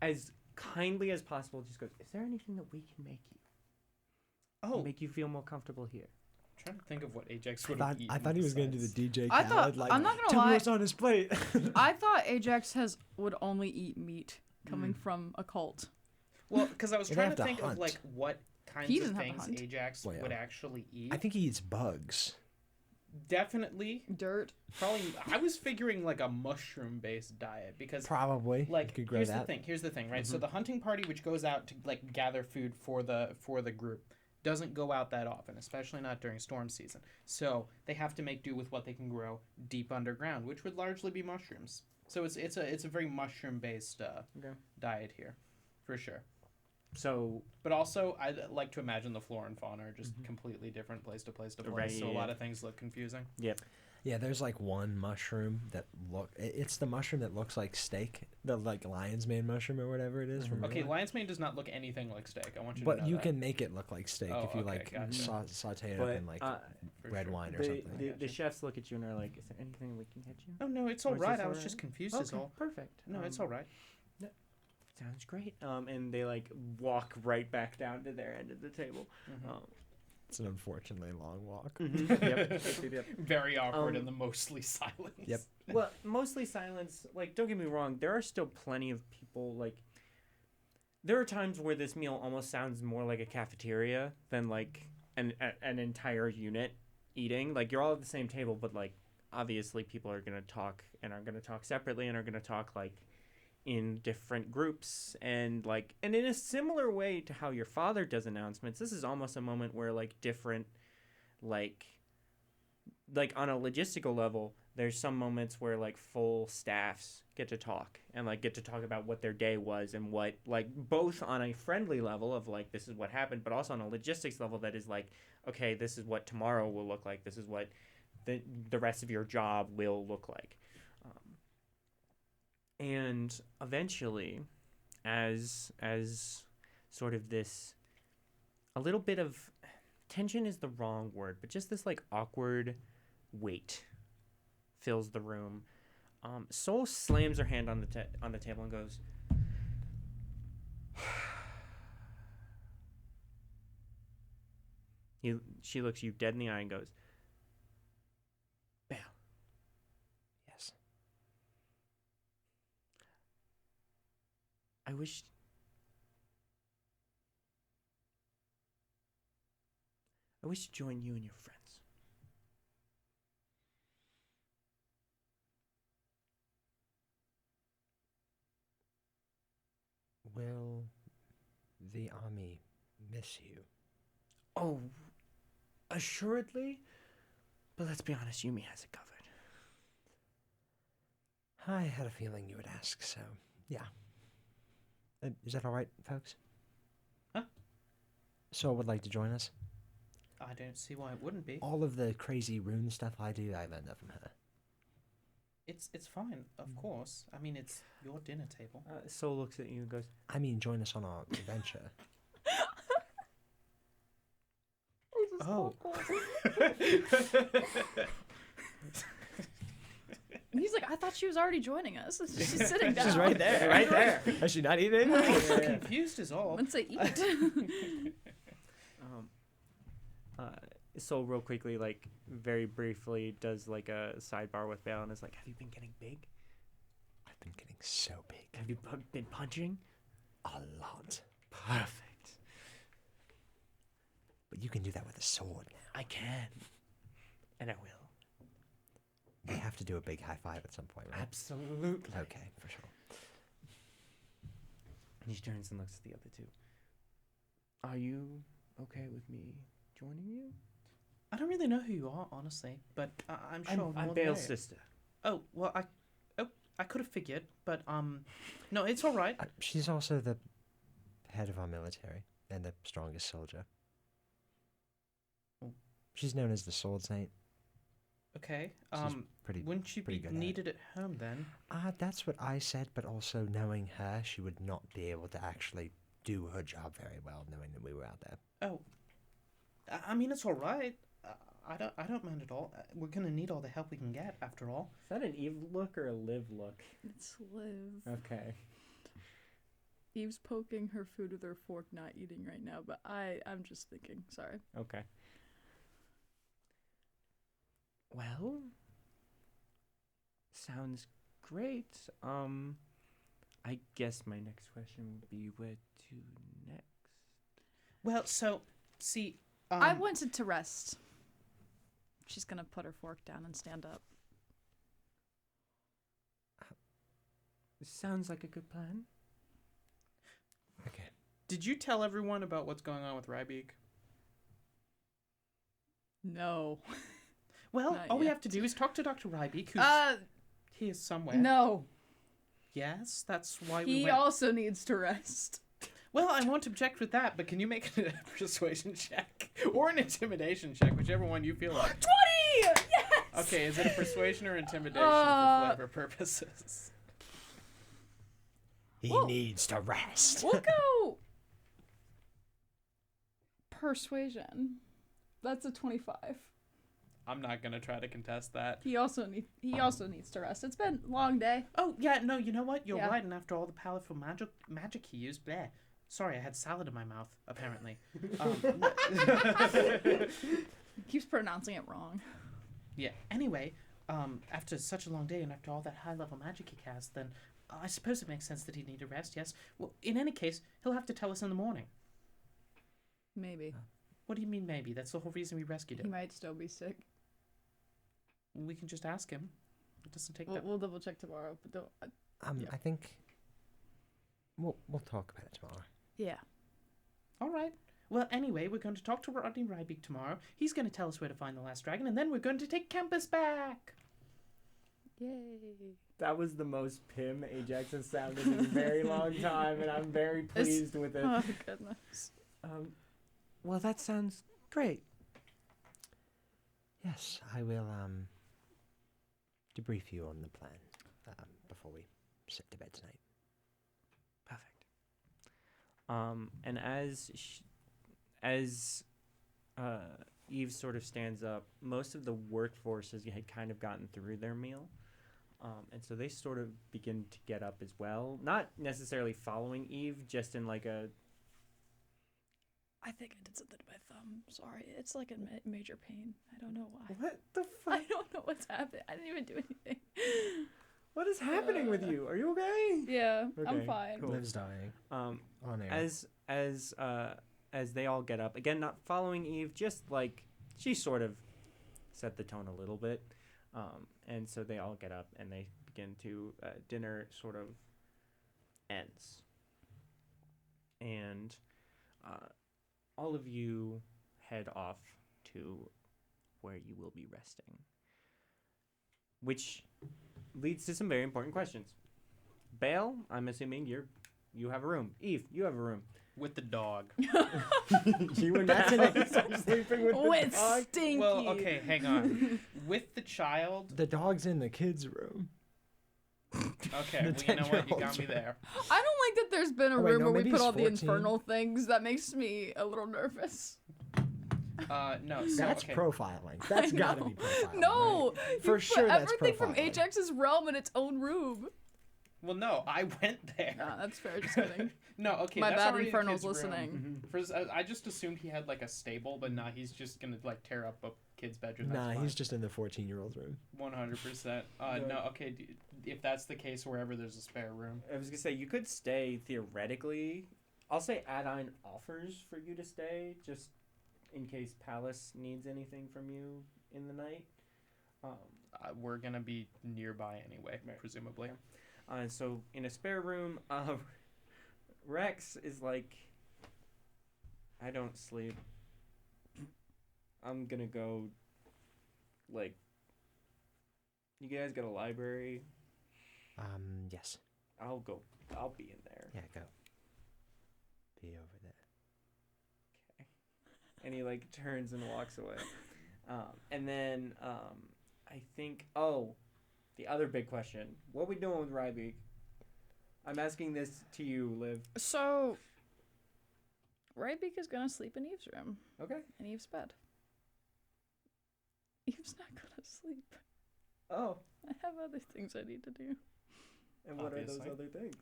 as kindly as possible, just goes, is there anything that we can make you? Oh, Make you feel more comfortable here? I'm trying to think of what Ajax I would thought, have eaten. I thought he was going to do the DJ I Khaled. thought- Like, I'm not gonna tell me lie. what's on his plate. I thought Ajax would only eat meat coming from a cult. Well, because I was They'd trying have to to think of hunt. like what kinds He of doesn't have to things hunt. Ajax Well, yeah. would actually eat. I think he eats bugs. Definitely, Dirt. probably. I was figuring like a mushroom-based diet because Probably. like you could grow here's that. the thing, right? So the hunting party, which goes out to like gather food for the group, doesn't go out that often, especially not during storm season. So they have to make do with what they can grow deep underground, which would largely be mushrooms. So it's a very mushroom based Okay. diet here, for sure. So But also, I like to imagine the flora and fauna are just completely different place to place, Right, so a yeah. lot of things look confusing. Yeah, there's like one mushroom that it's the mushroom that looks like steak, the like lion's mane mushroom or whatever it is. From Okay, real life. lion's mane does not look anything like steak. I want you to But know you that. can make it look like steak Oh, if you okay, like gotcha. saute it but up in like For red sure. wine or something. the Gotcha. chefs look at you and are like, "Is there anything we can get you?" Oh no, it's Or all is right. this I was all just right? confused. Is all. Perfect. No, it's all right. Sounds great. And they like walk right back down to their end of the table. Mhm. It's an unfortunately long walk. Yep. Very awkward Um, and the mostly silence. Yep. Well, mostly silence. Like, don't get me wrong. There are still plenty of people. Like, there are times where this meal almost sounds more like a cafeteria than like an entire unit eating. Like, you're all at the same table, but like, obviously, people are gonna talk and are gonna talk separately and are gonna talk like in different groups and in a similar way to how your father does announcements. This is almost a moment where like different like on a logistical level, there's some moments where like full staffs get to talk and like get to talk about what their day was and what like both on a friendly level of like this is what happened, but also on a logistics level that is like, okay, this is what tomorrow will look like, this is what the rest of your job will look like. And eventually, as sort of this, a little bit of tension is the wrong word, but just this like awkward weight fills the room. Soul slams her hand on the table and goes, she looks you dead in the eye and goes, "Belle, Yes. I wish to join you and your friends." Will the army miss you? Oh, assuredly. But let's be honest, Yumi has it covered. I had a feeling you would ask, so yeah. Is that all right, folks? Huh? Soul would like to join us. I don't see why it wouldn't be. All of the crazy rune stuff I do, I learned that from her. It's fine, of course. I mean, it's your dinner table. Soul looks at you and goes, I mean, join us on our adventure. Oh. And he's like, I thought she was already joining us. She's sitting down. She's right there. right there. Has she not eaten? Confused is all. Once I eat. Soul real quickly, like very briefly, does like a sidebar with Bale and is like, "Have you been getting big? I've been getting so big. Have you been punching?" A lot. Perfect. But you can do that with a sword now. I can, and I will. We have to do a big high five at some point, right? Absolutely. Okay, for sure. And she turns and looks at the other two. Are you okay with me joining you? I don't really know who you are, honestly, but I'm sure. I'm more Bale's than sister. Oh well, I could have figured, but no, it's all right. She's also the head of our military and the strongest soldier. Oh. She's known as the Sword Saint. Okay. She's pretty. Wouldn't she pretty be good at it. needed at home then? That's what I said, but also knowing her, she would not be able to actually do her job very well, knowing that we were out there. Oh. I mean, it's all right. I don't mind at all. We're gonna need all the help we can get, after all. Is that an Eve look or a Liv look? It's Liv. Okay. Eve's poking her food with her fork, not eating right now, but I'm just thinking. Sorry. Okay. Well, sounds great. I guess my next question would be where to next. Well, so see, I wanted to rest. She's gonna put her fork down and stand up. Sounds like a good plan. Okay. Did you tell everyone about what's going on with Rybeak? No. Well, Not all we yet. have to do is talk to Dr. Rybeak, who's here somewhere. No. Yes, that's why we He went. also needs to rest. Well, I won't object with that, but can you make a persuasion check or an intimidation check, whichever one you feel like? 20! Yes! Okay, is it a persuasion or intimidation for flavor purposes? He Whoa. needs to rest. We'll go persuasion. That's a 25. I'm not gonna try to contest that. He also needs to rest. It's been a long day. Oh yeah, no, you know what? You're Yeah. right. And after all the powerful magic he used, bleh. Sorry, I had salad in my mouth. Apparently. He keeps pronouncing it wrong. Yeah. Anyway, after such a long day and after all that high-level magic he cast, then I suppose it makes sense that he'd need a rest. Yes. Well, in any case, he'll have to tell us in the morning. Maybe. What do you mean? Maybe that's the whole reason we rescued He him. might still be sick. We can just ask him. It doesn't take that. We'll double check tomorrow, but don't. Yeah. I think we'll talk about it tomorrow. Yeah. All right. Well, anyway, we're going to talk to Rodney Rybeek tomorrow. He's going to tell us where to find the last dragon, and then we're going to take campus back. Yay. That was the most Pim Ajax has sounded in a very long time, and I'm very pleased with it. Oh, goodness. Well, that sounds great. Yes, I will debrief you on the plan before we sit to bed tonight. Perfect. And as Eve sort of stands up, most of the workforce had kind of gotten through their meal. And so they sort of begin to get up as well. Not necessarily following Eve, just in like a... I think I did something to my thumb. Sorry. It's like a major pain. I don't know why. What the fuck? I don't know what's happening. I didn't even do anything. What is happening with you? Are you okay? Yeah, I'm Okay, fine. cool. Liv's dying. On air. As they all get up, again, not following Eve, just like she sort of set the tone a little bit. And so they all get up and they begin to, dinner sort of ends. And all of you head off to where you will be resting. Which leads to some very important questions. Bale, I'm assuming you have a room. Eve, you have a room. With the dog. You were not sleeping with the dog? Stinky. Well, okay, hang on. With the child. The dog's in the kids' room. Okay, The well, you know what? You got 10-year-old's me there. I don't like that there's been a Oh, wait, room no, where we maybe put he's all the 14. infernal things. That makes me a little nervous. No, so, That's okay. profiling. That's I gotta know. be profiling. No, right? you For put sure that's everything from profiling. Ajax's realm in its own room. Well, no, I went there. Nah, that's fair. Just kidding. No, okay, My that's bad, already the Infernal's kid's room. listening. First, I just assumed he had like a stable, but nah, he's just gonna like tear up a kid's bedroom. Nah, That's he's just in the 14-year-old's room. 100%. No, okay, if that's the case, wherever there's a spare room. I was gonna say you could stay theoretically. I'll say Adine offers for you to stay just in case Palace needs anything from you in the night. We're gonna be nearby anyway, presumably. So in a spare room, Rex is like, I don't sleep. I'm gonna go. Like, you guys got a library? Yes. I'll go. I'll be in there. Yeah, go. Be over there. And he like turns and walks away. And then I think, the other big question: what we doing with Rybeek? I'm asking this to you, Liv. So, Rybeek is gonna sleep in Eve's room. Okay. In Eve's bed. Eve's not gonna sleep. Oh, I have other things I need to do. and what are those Obviously. other things?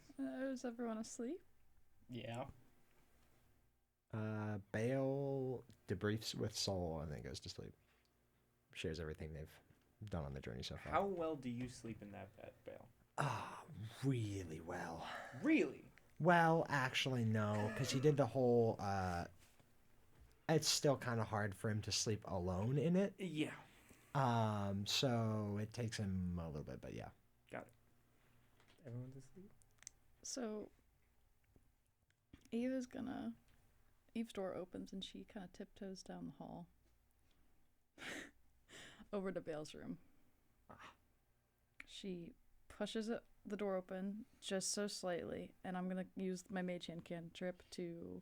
Is everyone asleep? Yeah. Bale debriefs with Soul and then goes to sleep. Shares everything they've done on the journey so far. How well do you sleep in that bed, Bale? Really well. Really? Well, actually, no, because he did the whole. It's still kind of hard for him to sleep alone in it. Yeah. So it takes him a little bit, but yeah. Got it. Everyone's asleep? So, Eve's door opens and she kind of tiptoes down the hall. Over to Bale's room. She pushes the door open just so slightly, and I'm gonna use my mage hand cantrip to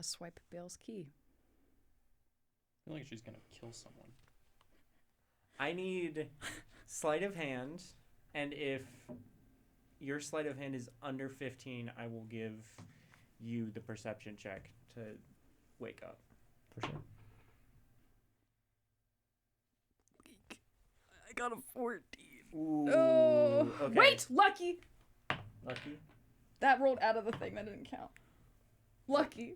swipe Bale's key. I feel like she's gonna kill someone. I need sleight of hand, and if your sleight of hand is under 15, I will give you the perception check to wake up. For sure. I got a 14. Ooh. Oh, okay. wait, lucky. Lucky. That rolled out of the thing. That didn't count. Lucky.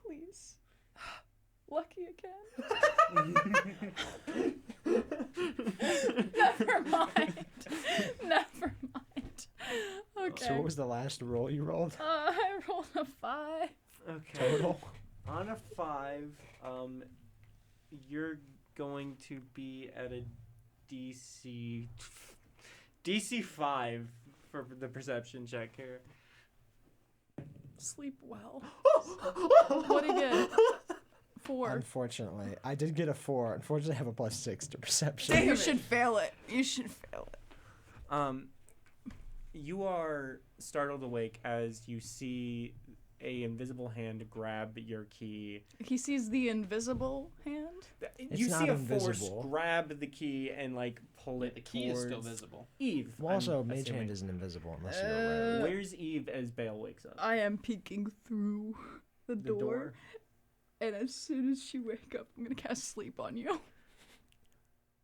Please. Lucky again. Never mind. Never mind. Okay. So what was the last roll you rolled? I rolled a 5. Okay. Total? On a 5, you're going to be at a DC 5 for the perception check here. Sleep well. What do you get? 4. Unfortunately, I did get a 4. Unfortunately, I have a +6 to perception. You should fail it. You should fail it. You are startled awake as you see a invisible hand grab your key. He sees the invisible hand. You It's see not a force invisible. grab the key and like pull it The key is still towards visible. Eve. Well, also, I'm Mage assuming. Hand isn't invisible unless you're aware. Where's Eve as Bale wakes up? I am peeking through the The door, and as soon as she wake up, I'm gonna cast sleep on you.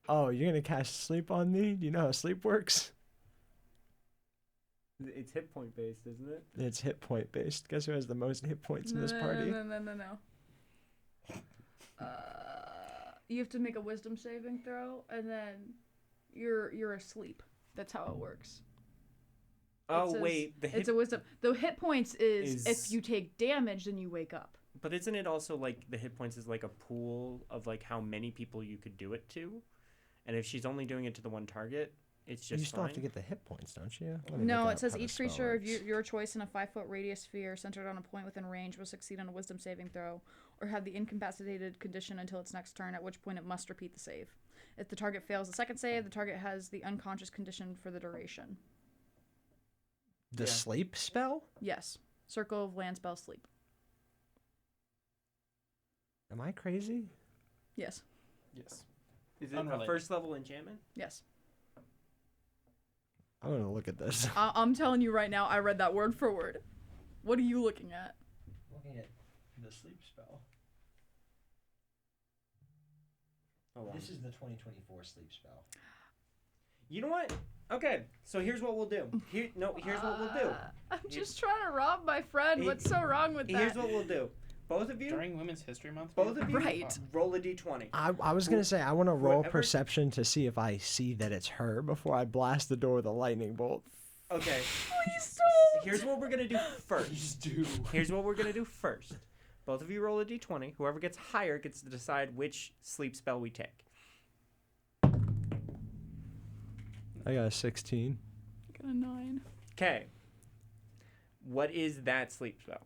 Oh, you're gonna cast sleep on me? Do you know how sleep works? It's hit point based, isn't it? It's hit point based. Guess who has the most hit points in this party? No. You have to make a wisdom saving throw, and then you're asleep. That's how it works. Oh says- wait, the hit. It's a wisdom. The hit points is Is- if you take damage, then you wake up. But isn't it also like the hit points is like a pool of like how many people you could do it to, and if she's only doing it to the one target, it's just You still fine. have to get the hit points, don't you? Let me No, look it up says how the each spell creature of works. your choice in a 5-foot radius sphere centered on a point within range will succeed on a wisdom saving throw or have the incapacitated condition until its next turn, at which point it must repeat the save. If the target fails the second save, the target has the unconscious condition for the duration. The Yeah. sleep spell? Yes. Circle of land spell sleep. Am I crazy? Yes. Yes. Is it a Unrelated. first level enchantment? Yes. I'm gonna look at this. I'm telling you right now, I read that word for word. What are you looking at? Looking at the sleep spell. Hold on. This is the 2024 sleep spell. You know what? Okay, so here's what we'll do. Here's what we'll do. I'm just trying to rob my friend. What's so wrong with that? Here's what we'll do. Both of you, During Women's History Month? both of you, Right. roll a d20. I was gonna say I want to roll Whatever- perception to see if I see that it's her before I blast the door with a lightning bolt. Okay, Please don't. here's what we're gonna do first. do. Here's what we're gonna do first. Both of you roll a d20. Whoever gets higher gets to decide which sleep spell we take. I got a 16. Got a 9. Okay. What is that sleep spell?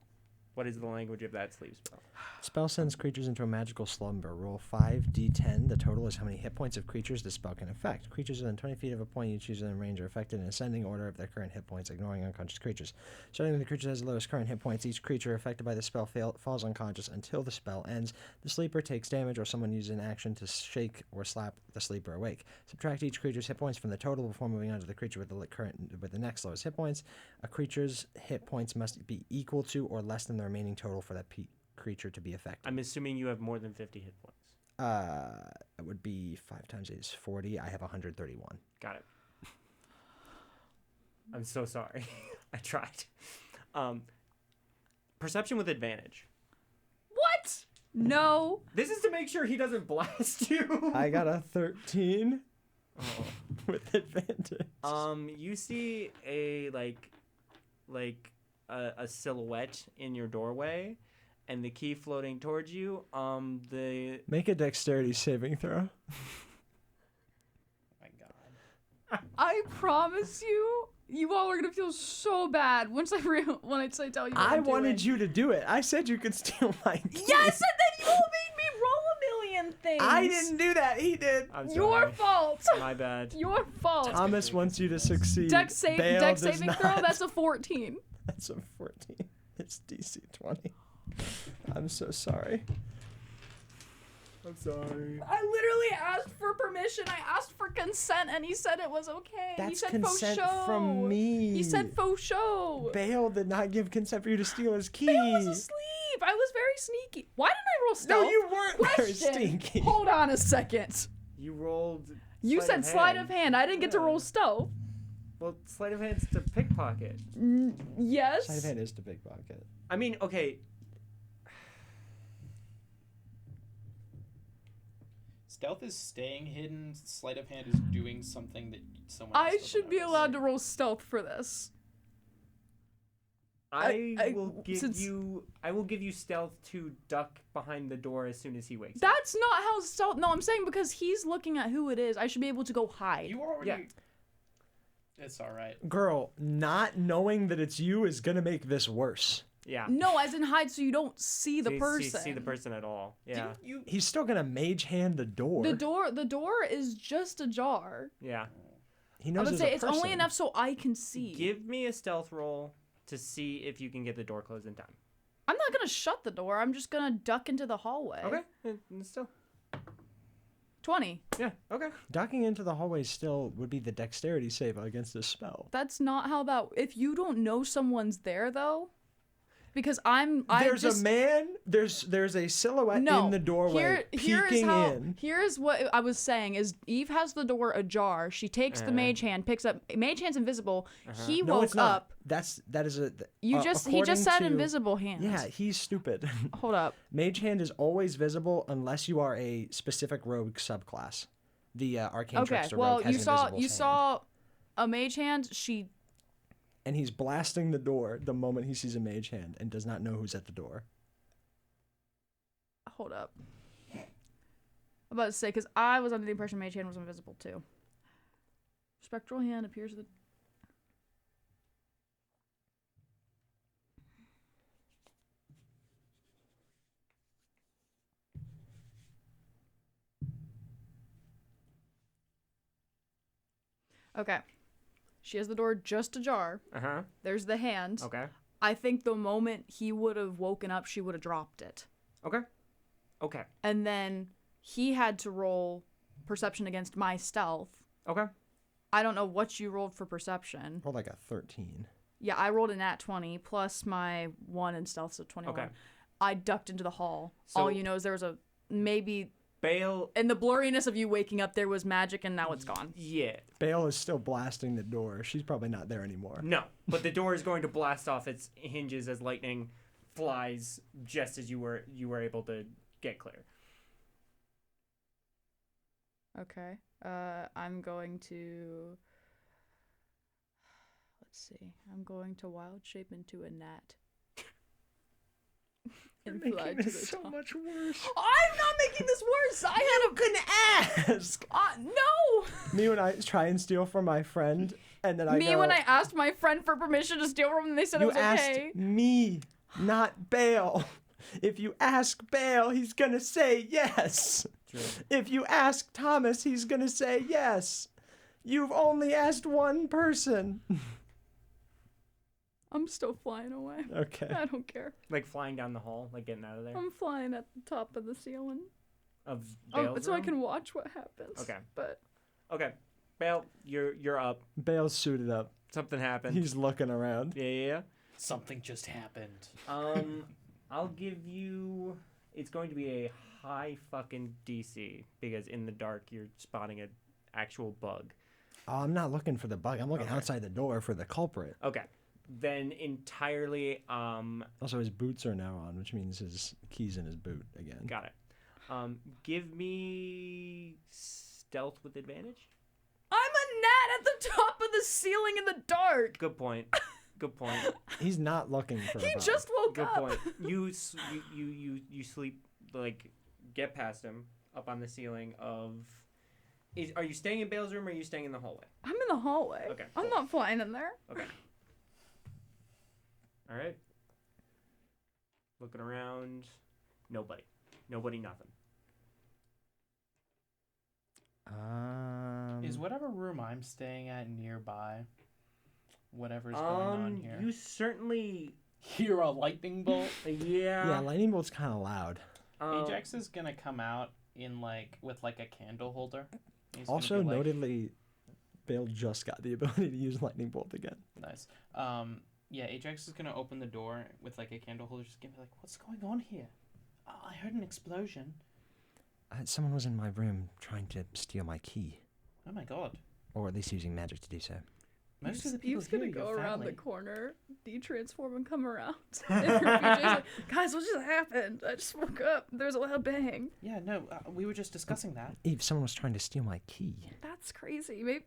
What is the language of that sleep spell? Spell sends creatures into a magical slumber. Roll 5d10. The total is how many hit points of creatures the spell can affect. Creatures within 20 feet of a point you choose within range are affected in ascending order of their current hit points, ignoring unconscious creatures. Starting with the creature that has the lowest current hit points, each creature affected by the spell falls unconscious until the spell ends. The sleeper takes damage, or someone uses an action to shake or slap the sleeper awake. Subtract each creature's hit points from the total before moving on to the creature with the next lowest hit points. A creature's hit points must be equal to or less than the remaining total for that creature to be affected. I'm assuming you have more than 50 hit points. It would be 5 times 8 is 40. I have 131. Got it. I'm so sorry. I tried. Perception with advantage. What? No. This is to make sure he doesn't blast you. I got a 13 Oh. with advantage. You see a a silhouette in your doorway, and the key floating towards you. Make a dexterity saving throw. My God. I promise you, you all are gonna feel so bad once I tell you. What I doing. wanted you to do it. I said you could steal my key. Yes, and then you all made me roll a million names. I didn't do that. He did. I'm sorry. Your fault. My bad. Your fault. Thomas wants you to succeed. Dex Bale does saving not. throw. That's a 14. That's a 14. It's DC 20. I'm so sorry. I'm sorry. I literally asked for permission. I asked for consent, and he said it was okay. He That's said consent faux show. from me. He said faux show. Bale did not give consent for you to steal his keys. Bale was asleep. I was very sneaky. Why didn't I roll stealth? No, you weren't very Question. stinky. Hold on a second. You rolled. You said sleight of hand. I didn't get to Yeah. roll stealth. Well, sleight of hand's to pickpocket. Yes. Sleight of hand is to pickpocket. I mean, okay. Stealth is staying hidden. Sleight of hand is doing something that someone. I else should doesn't be notice. allowed to roll stealth for this. I will give since- you. I will give you stealth to duck behind the door as soon as he wakes up. That's not how stealth. No, I'm saying because he's looking at who it is. I should be able to go hide. You already. Yeah. It's all right. Girl, not knowing that it's you is gonna make this worse. Yeah. No, as in hide so you don't see the person. See the person at all. Yeah. Didn't you? He's still gonna mage hand the door. The door is just ajar. Yeah. He I knows would there's say a it's person. only enough so I can see. Give me a stealth roll to see if you can get the door closed in time. I'm not gonna shut the door. I'm just gonna duck into the hallway. Okay. Still. 20. Yeah. Okay. Ducking into the hallway still would be the dexterity save against this spell. That's not how that. If you don't know someone's there though, because There's a man. There's a silhouette No, in the doorway peeking in. Here's what I was saying: is Eve has the door ajar. She takes the mage hand, picks up. Mage hand's invisible. He No, woke it's not. up. That is a. He just said invisible hand. Yeah, he's stupid. Hold up. Mage hand is always visible unless you are a specific rogue subclass. The arcane Okay. trickster Well, rogue has you saw invisible hand. a mage hand. She. And he's blasting the door the moment he sees a mage hand and does not know who's at the door. Hold up. I'm about to say because I was under the impression mage hand was invisible too. Spectral hand appears at the. Okay. She has the door just ajar. Uh-huh. There's the hand. Okay. I think the moment he would have woken up, she would have dropped it. Okay. Okay. And then he had to roll perception against my stealth. Okay. I don't know what you rolled for perception. Rolled like a 13. Yeah, I rolled a nat 20 plus my 1 in stealth, so 21. Okay. I ducked into the hall. So- All you know is there was a maybe Bale. in the blurriness of you waking up there was magic and now it's gone. Yeah. Bale is still blasting the door. She's probably not there anymore. No, but the door is going to blast off its hinges as lightning flies just as you were able to get clear. Okay. I'm going to let's see. I'm going to wild shape into a gnat. And fly to the so top. much worse. I'm not making this worse. I had a Couldn't ask. no. Me when I try and steal from my friend, and then I Me go, when I asked my friend for permission to steal from them, they said it you was asked okay. me, not Bale. If you ask Bale, he's gonna say yes. True. If you ask Thomas, he's gonna say yes. You've only asked one person. I'm still flying away. Okay. I don't care. Like flying down the hall, like getting out of there. I'm flying at the top of the ceiling. Of Bale's So I room? can watch what happens. Okay. But Okay. Bale, you're up. Bale's suited up. Something happened. He's looking around. Yeah. Something just happened. I'll give you. It's going to be a high fucking DC because in the dark you're spotting an actual bug. Oh, I'm not looking for the bug. I'm looking Okay. outside the door for the culprit. Okay. Then entirely Also, his boots are now on, which means his key's in his boot again. got it. Give me stealth with advantage. I'm a gnat at the top of the ceiling in the dark. Good point. Good point. He's not looking for a He bug. just woke Good up. point. You sleep, like, get past him up on the ceiling of. Are you staying in Bale's room or are you staying in the hallway? I'm in the hallway. Okay, I'm cool. not flying in there. Okay. All right. Looking around. Nobody. Nothing. Is whatever room I'm staying at nearby? Whatever's going on here. You certainly Hear a lightning bolt? Yeah, lightning bolt's kind of loud. Ajax is gonna come out in with a candle holder. He's gonna Also, be like, notedly, Bale just got the ability to use lightning bolt again. Nice. Yeah, Ajax is gonna open the door with a candle holder, just gonna be like, "What's going on here? I heard an explosion." Someone was in my room trying to steal my key, Oh my god! or at least using magic to do so. Most of the people Eve's here gonna are go your around the family. corner, de-transform, and come around. And BJ's like, guys, what just happened? I just woke up. There was a loud bang. Yeah, no, we were just discussing that. Eve, someone was trying to steal my key. That's crazy. Maybe.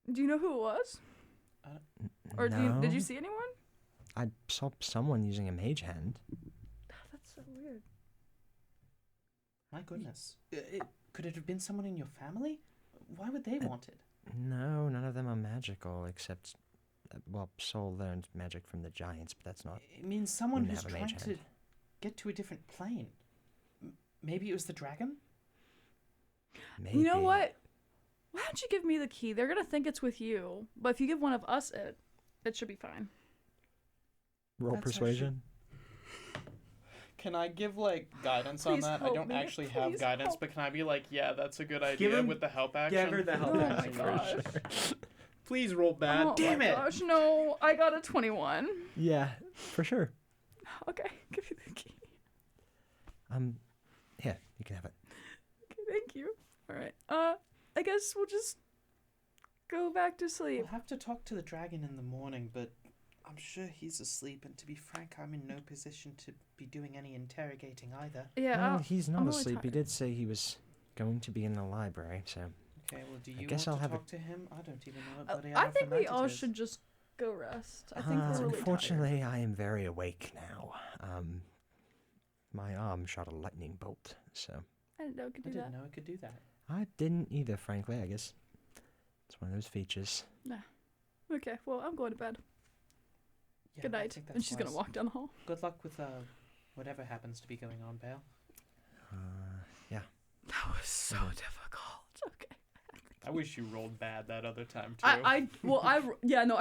Do you know who it was? Or No. did you see anyone? I saw someone using a mage hand. That's so weird. My goodness. Could it have been someone in your family? Why would they want it? No, none of them are magical, except, Soul learned magic from the giants, but that's not... It means someone Wouldn't who's have a trying mage to hand. get to a different plane. Maybe it was the dragon? Maybe. You know what? Why don't you give me the key? They're gonna think it's with you. But if you give one of us it should be fine. Roll That's persuasion? Can I give guidance on Please that? I help don't me. actually have Please guidance, help. but can I be yeah, that's a good Give idea him- with the help action? Give her the help Oh my action. gosh. Please roll bad. Oh Damn my it! gosh, no. I got a 21. Yeah, for sure. Okay, give me the key. Here, you can have it. Okay, thank you. Alright. I guess we'll just go back to sleep. We'll have to talk to the dragon in the morning, but I'm sure he's asleep, and to be frank, I'm in no position to be doing any interrogating either. Yeah, No, he's not I'm really asleep. He tired. did say he was going to be in the library, so... Okay, well, do you guess want I'll to have talk to him? I don't even know what bloody I hour think for we night all it is. should just go rest. I think we're really Unfortunately, I am very awake now. My arm shot a lightning bolt, so... tired. I didn't know it could I do didn't that. know it could do that. I didn't either, frankly. I guess it's one of those features. Okay, well, I'm going to bed. Yeah, Good I night. think And that's she's gonna wise. walk down the hall. Good luck with whatever happens to be going on, Bale. Yeah. That was so difficult. Okay. I wish you rolled bad that other time too. I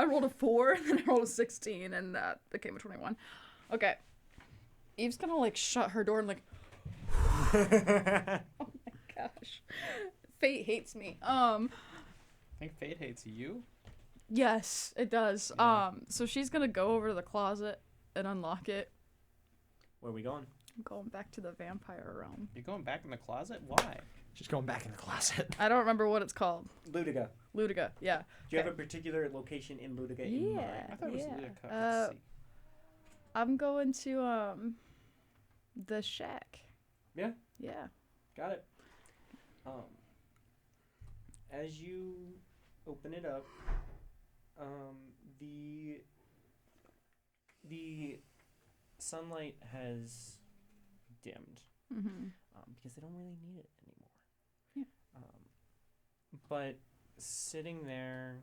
rolled a 4 and then I rolled a 16 and that became a 21. Okay. Eve's gonna shut her door and oh my gosh. Fate hates me. I think fate hates you. Yes, it does. Yeah. So she's gonna go over to the closet and unlock it. Where are we going? I'm going back to the vampire realm. You're going back in the closet? Why? She's going back in the closet. I don't remember what it's called. Ludiga. Ludiga, yeah. Do you have a particular location in Ludiga in mind? I thought it was Yeah. Ludica. Let's see. I'm going to the shack. Yeah. Yeah. Got it. As you open it up, the sunlight has dimmed Mm-hmm. because they don't really need it anymore. Yeah. But sitting there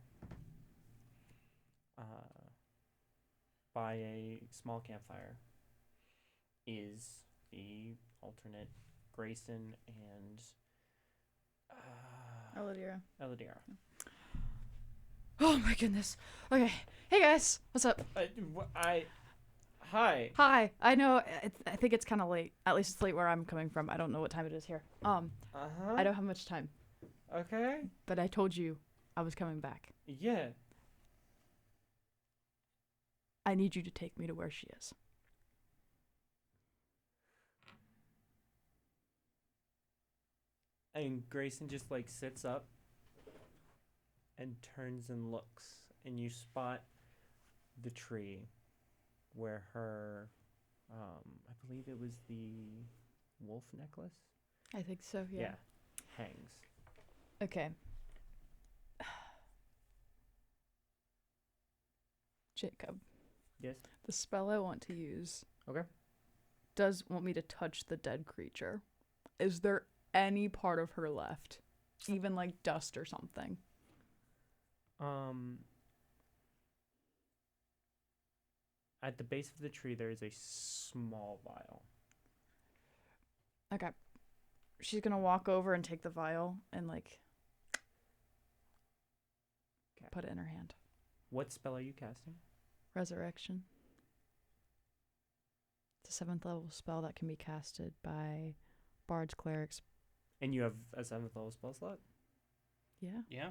by a small campfire is the alternate Grayson and Elodira. Elodira. Oh my goodness. Okay. Hey guys, what's up? Hi. Hi. I know. I think it's kind of late. At least it's late where I'm coming from. I don't know what time it is here. Uh-huh. I don't have much time. Okay. But I told you I was coming back. Yeah. I need you to take me to where she is. And Grayson just sits up and turns and looks, and you spot the tree where her I believe it was the wolf necklace. I think so, yeah. Hangs. Okay. Jacob, Yes. the spell I want to use Okay. does want me to touch the dead creature. Is there any part of her left? Even dust or something? At the base of the tree there is a small vial. Okay. She's gonna walk over and take the vial and put it in her hand. What spell are you casting? Resurrection. It's a 7th level spell that can be casted by bards, clerics. And you have a 7th level spell slot? Yeah. Yeah.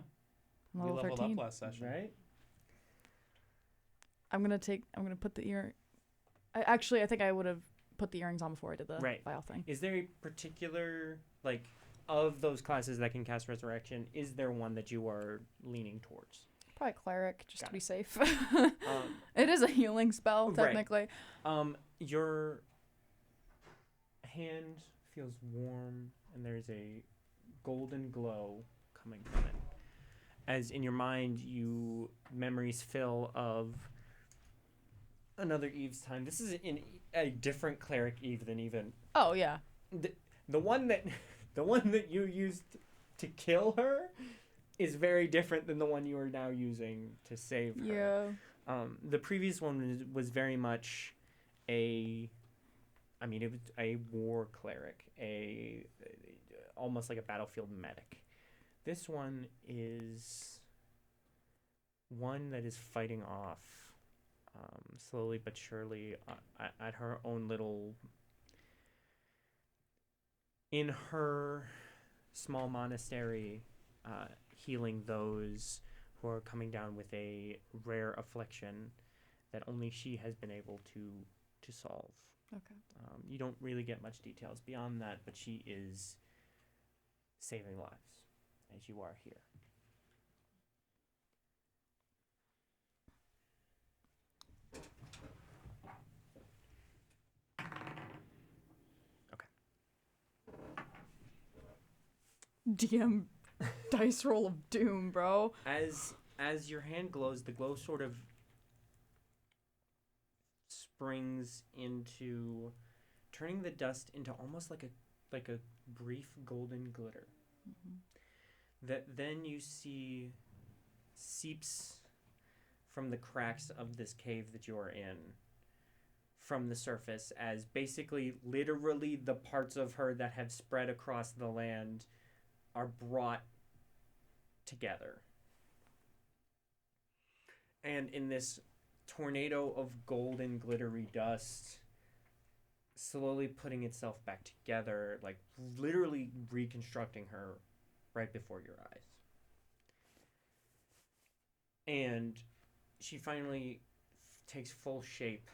I'm We level leveled 13. up last session. Right? I'm gonna put the ear. I think I would have put the earrings on before I did the Right. vial thing. Is there a particular, like, of those classes that can cast Resurrection, is there one that you are leaning towards? Probably cleric, just Got to be it. safe. It is a healing spell, Right. technically. Your hand feels warm, and there's a golden glow coming from it. As in your mind, memories fill of another Eve's time. This is in a different cleric Eve than even Oh yeah. the one that you used to kill her is very different than the one you are now using to save her. Yeah. The previous one was very much it was a war cleric, almost like a battlefield medic. This one is one that is fighting off, slowly but surely, at her own little, in her small monastery, healing those who are coming down with a rare affliction that only she has been able to solve. Okay. You don't really get much details beyond that, but she is saving lives as you are here. DM dice roll of doom, bro. As your hand glows, the glow sort of springs into turning the dust into almost like a brief golden glitter. Mm-hmm. That then you see seeps from the cracks of this cave that you are in from the surface, as basically literally the parts of her that have spread across the land are brought together. And in this tornado of golden glittery dust, slowly putting itself back together, like literally reconstructing her right before your eyes. And she finally takes full shape,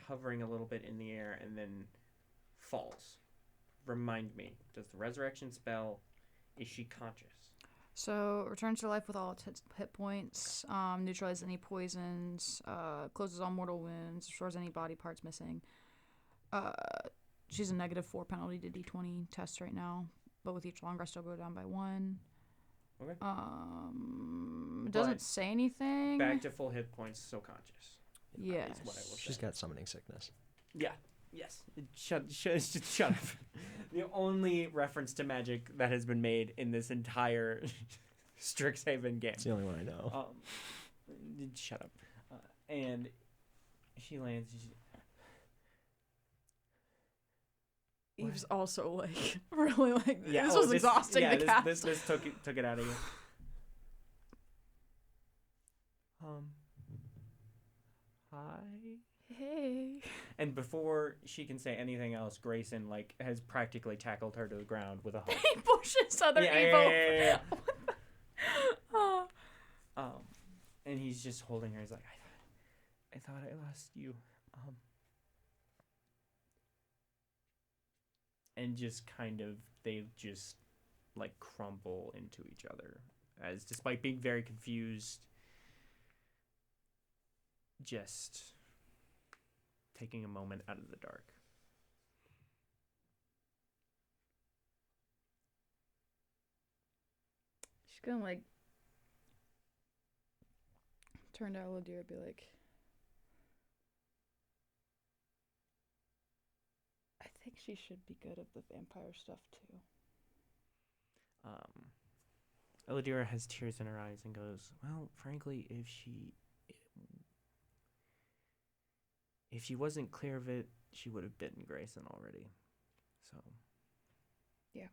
hovering a little bit in the air, and then falls. Remind me, does the resurrection spell, is she conscious? So, returns to life with all its hit points, neutralizes any poisons, closes all mortal wounds, restores any body parts missing. She's a -4 penalty to D20 test right now, but with each long rest, I'll go down by 1. Okay. It doesn't say anything. Back to full hit points, so conscious. Yes. Is what I will She's say. got summoning sickness. Yeah. Yes. Shut up. The only reference to magic that has been made in this entire Strixhaven game. It's the only one I know. Shut up. And she lands. Eve's also like really like Yeah, this was exhausting to cast. This took it out of you. Hi. Hey. And before she can say anything else, Grayson has practically tackled her to the ground with a hook. He pushes other Yeah, Eve over. yeah. Oh. And he's just holding her. He's like, I thought I lost you. And just they just crumple into each other, as despite being very confused, just taking a moment out of the dark. She's gonna turn to Elodie and be like, I think she should be good at the vampire stuff too. Elodira has tears in her eyes and goes, well, frankly, if she wasn't clear of it, she would have bitten Grayson already. So. Yeah.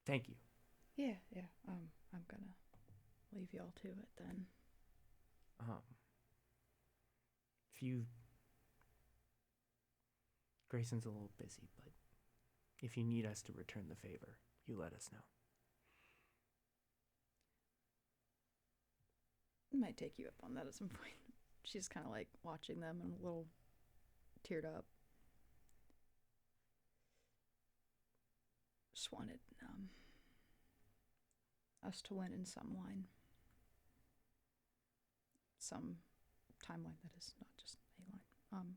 Thank you. Yeah. I'm gonna leave y'all to it then. If you... Grayson's a little busy, but if you need us to return the favor, you let us know. Might take you up on that at some point. She's kind of like watching them and a little teared up. Just wanted us to win in some line. Some timeline that is not just a line.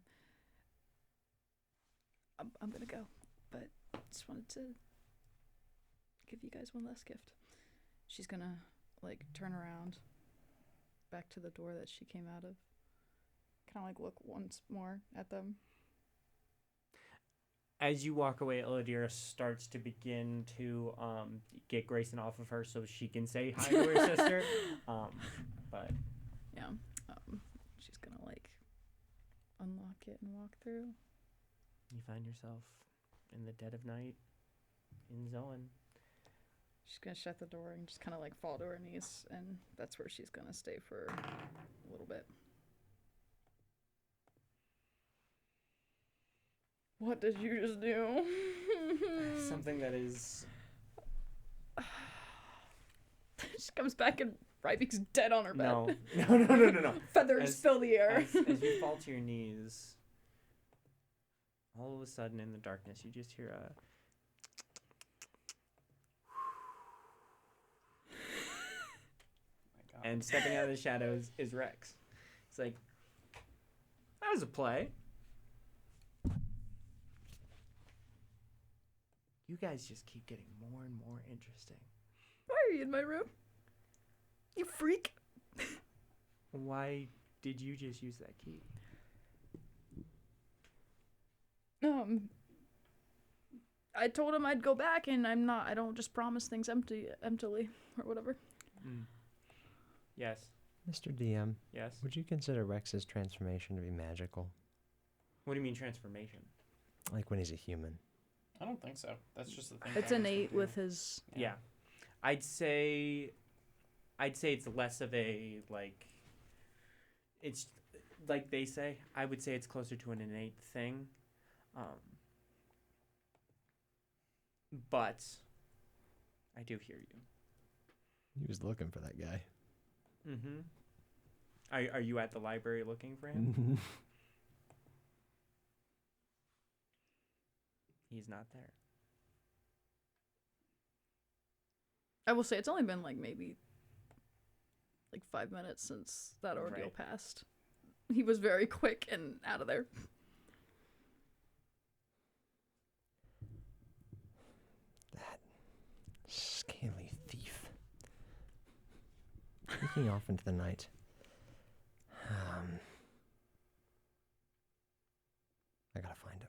I'm gonna go, but just wanted to give you guys one last gift. She's gonna like turn around back to the door that she came out of. Kind of like look once more at them. As you walk away, Elodira starts to begin to get Grayson off of her so she can say hi to her sister. But yeah, she's gonna like unlock it and walk through. You find yourself in the dead of night in Xouen. She's gonna shut the door and just kind of like fall to her knees, and that's where she's gonna stay for a little bit. What did you just do? Something that is... She comes back and Rybeek's dead on her bed. No. Feathers fill the air. As you fall to your knees, all of a sudden in the darkness, you just hear a... And stepping out of the shadows is Rex. It's like, that was a play. You guys just keep getting more and more interesting. Why are you in my room? You freak. Why did you just use that key? I told him I'd go back, and I don't just promise things emptily, or whatever. Yes. Mr. DM, Yes. would you consider Rex's transformation to be magical? What do you mean transformation? Like when he's a human? I don't think so. That's just the thing. It's innate with his... Yeah. I'd say it's less of a, like... It's, like they say, I would say it's closer to an innate thing. But I do hear you. He was looking for that guy. Mm-hmm. Are you at the library looking for him? He's not there. I will say it's only been like maybe like 5 minutes since that ordeal passed. He was very quick and out of there. That scaly thief. Sneaking off into the night. I gotta find him.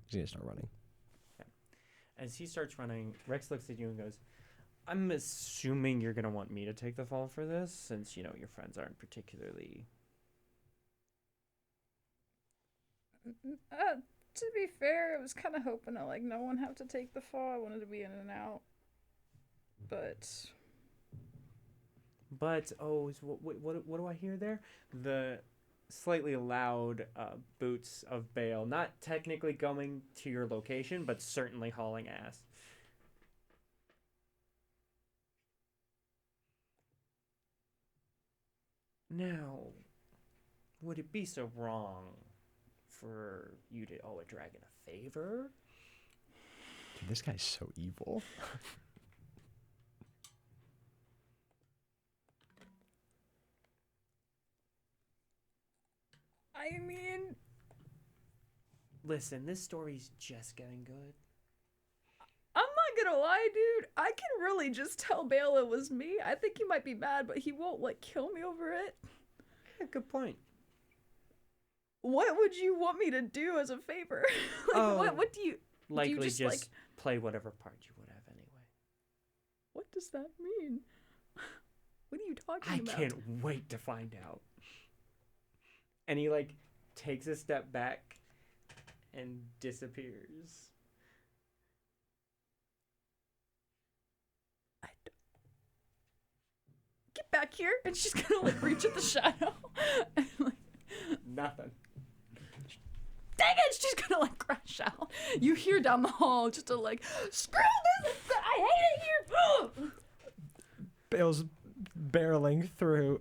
He's gonna start running. Okay. As he starts running, Rex looks at you and goes, I'm assuming you're going to want me to take the fall for this, since, your friends aren't particularly... To be fair, I was kind of hoping to, like, no one have to take the fall. I wanted to be in and out. But, what do I hear there? The slightly loud boots of Bale, not technically going to your location, but certainly hauling ass. Now, would it be so wrong for you to owe a dragon a favor? Dude, this guy's so evil. I mean... Listen, this story's just getting good. I'm not gonna lie, dude. I can really just tell Bale it was me. I think he might be mad, but he won't, like, kill me over it. Yeah, good point. What would you want me to do as a favor? What do you... Likely do you just play whatever part you would have anyway. What does that mean? What are you talking about? I can't wait to find out. And he, like, takes a step back and disappears. back here? And she's gonna like reach at the shadow. And, like, Nothing. dang it! She's gonna like crash out. You hear down the hall just a like, screw this! I hate it here! Bale's barreling through.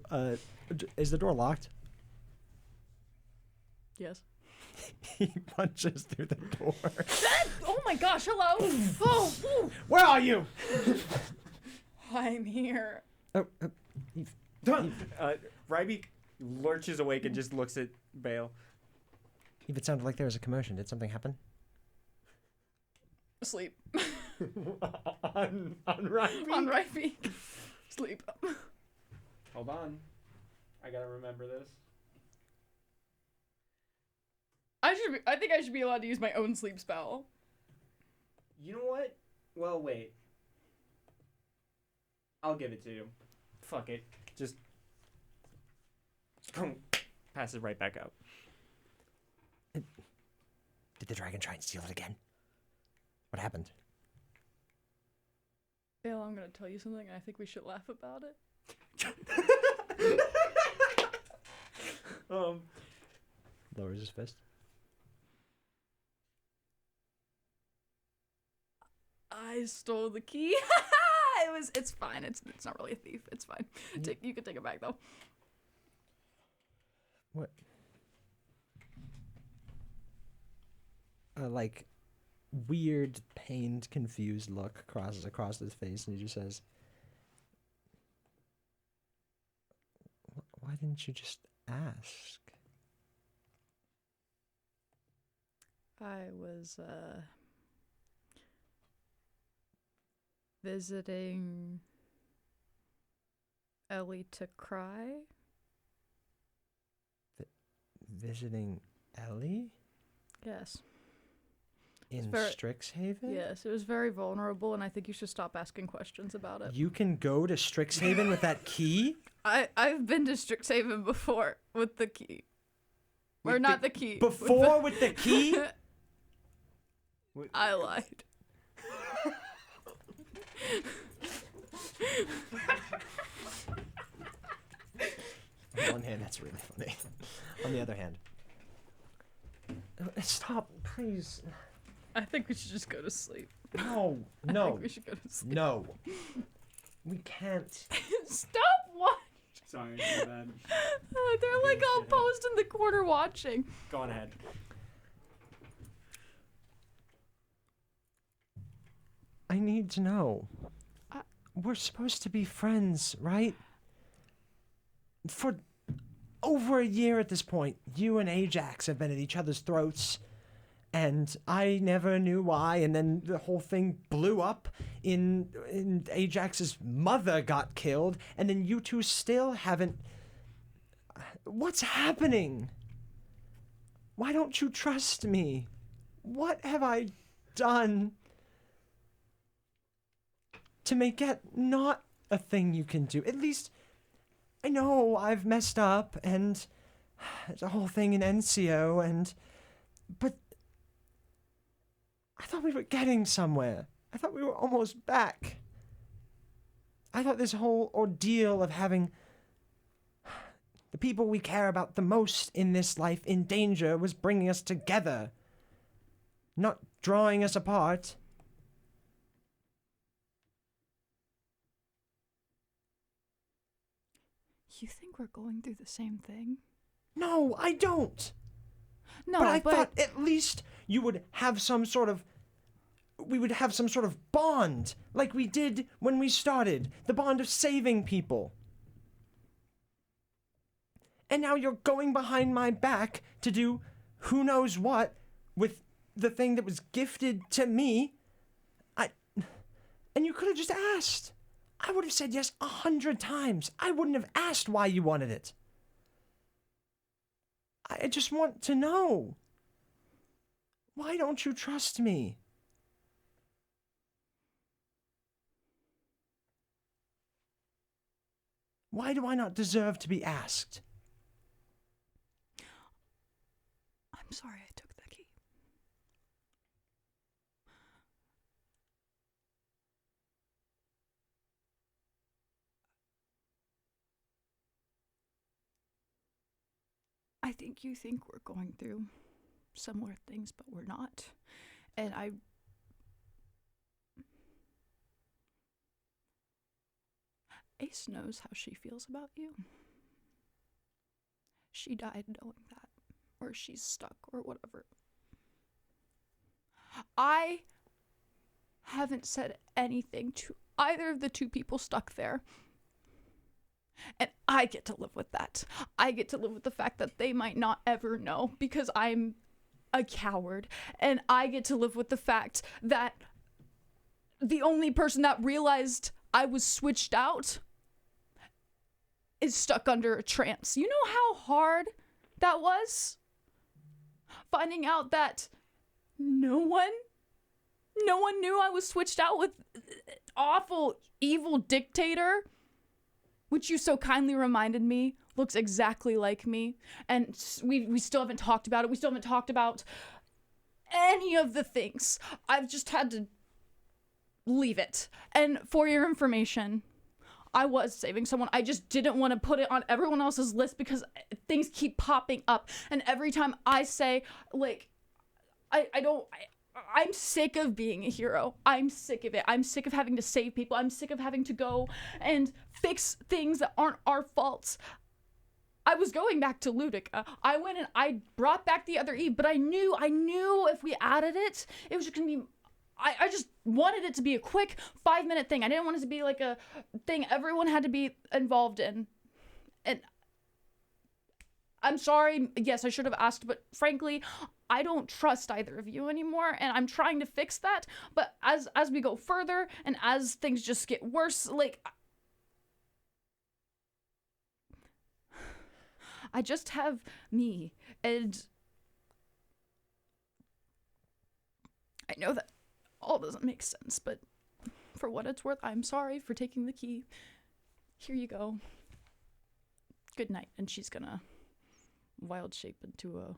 Is the door locked? Yes. He punches through the door. Oh my gosh, hello! Oh, ooh. Where are you? I'm here. Oh, Ryby lurches awake and just looks at Bale. Eve, it sounded like there was a commotion. Did something happen? Sleep. on Ryby? On right feet. Sleep. Hold on. I gotta remember this. I think I should be allowed to use my own sleep spell. You know what? Well, wait. I'll give it to you. Fuck it. Just pass it right back out. Did the dragon try and steal it again? What happened? Bill, I'm gonna tell you something, and I think we should laugh about it. Lowers his fist. I stole the key. It's fine. It's not really a thief. It's fine. You can take it back though. What? Like, weird, pained, confused look crosses across his face, and he just says, "Why didn't you just ask?" I was visiting Ellie to cry. Visiting Ellie Yes. in very- Strixhaven? Yes, it was very vulnerable, and I think you should stop asking questions about it. You can go to Strixhaven with that key? I've been to Strixhaven before with the key. Or With not the key. Before with the key? I lied. On one hand, that's really funny. On the other hand, stop, please. I think we should just go to sleep. No, I no, think we should go to sleep. no. We can't. Stop watching. Sorry, my bad. They're like all posed in the corner watching. Go on ahead. I need to know. We're supposed to be friends, right? For over a year at this point, you and Ajax have been at each other's throats, and I never knew why, and then the whole thing blew up in Ajax's mother got killed, and then you two still haven't... What's happening? Why don't you trust me? What have I done to make it not a thing you can do? At least, I know I've messed up, and the whole thing in NCO, but I thought we were getting somewhere. I thought we were almost back. I thought this whole ordeal of having the people we care about the most in this life in danger was bringing us together, not drawing us apart. You think we're going through the same thing? No, I don't. No, But I thought at least you would have some sort of... We would have some sort of bond, like we did when we started. The bond of saving people. And now you're going behind my back to do who knows what with the thing that was gifted to me. And you could have just asked. I would have said yes 100 times. I wouldn't have asked why you wanted it. I just want to know. Why don't you trust me? Why do I not deserve to be asked? I'm sorry I took the key. I think you think we're going through similar things, but we're not. And Ace knows how she feels about you. She died knowing that. Or she's stuck, or whatever. I haven't said anything to either of the two people stuck there. And I get to live with that. I get to live with the fact that they might not ever know because I'm a coward. And I get to live with the fact that the only person that realized I was switched out is stuck under a trance. You know how hard that was? Finding out that no one knew I was switched out with awful, evil dictator, which you so kindly reminded me looks exactly like me. And we still haven't talked about it. We still haven't talked about any of the things. I've just had to leave it. And for your information, I was saving someone. I just didn't want to put it on everyone else's list because things keep popping up. And every time I say, like, I'm sick of being a hero. I'm sick of it. I'm sick of having to save people. I'm sick of having to go and fix things that aren't our faults. I was going back to Ludica. I went and I brought back the other Eve, but I knew if we added it, it was just going to be... I just wanted it to be a quick 5-minute thing. I didn't want it to be like a thing everyone had to be involved in. And I'm sorry. Yes, I should have asked, but frankly, I don't trust either of you anymore, and I'm trying to fix that. But as we go further and as things just get worse, like, I just have me, and I know that all doesn't make sense, but for what it's worth, I'm sorry for taking the key. Here you go. Good night. And she's gonna wild shape into a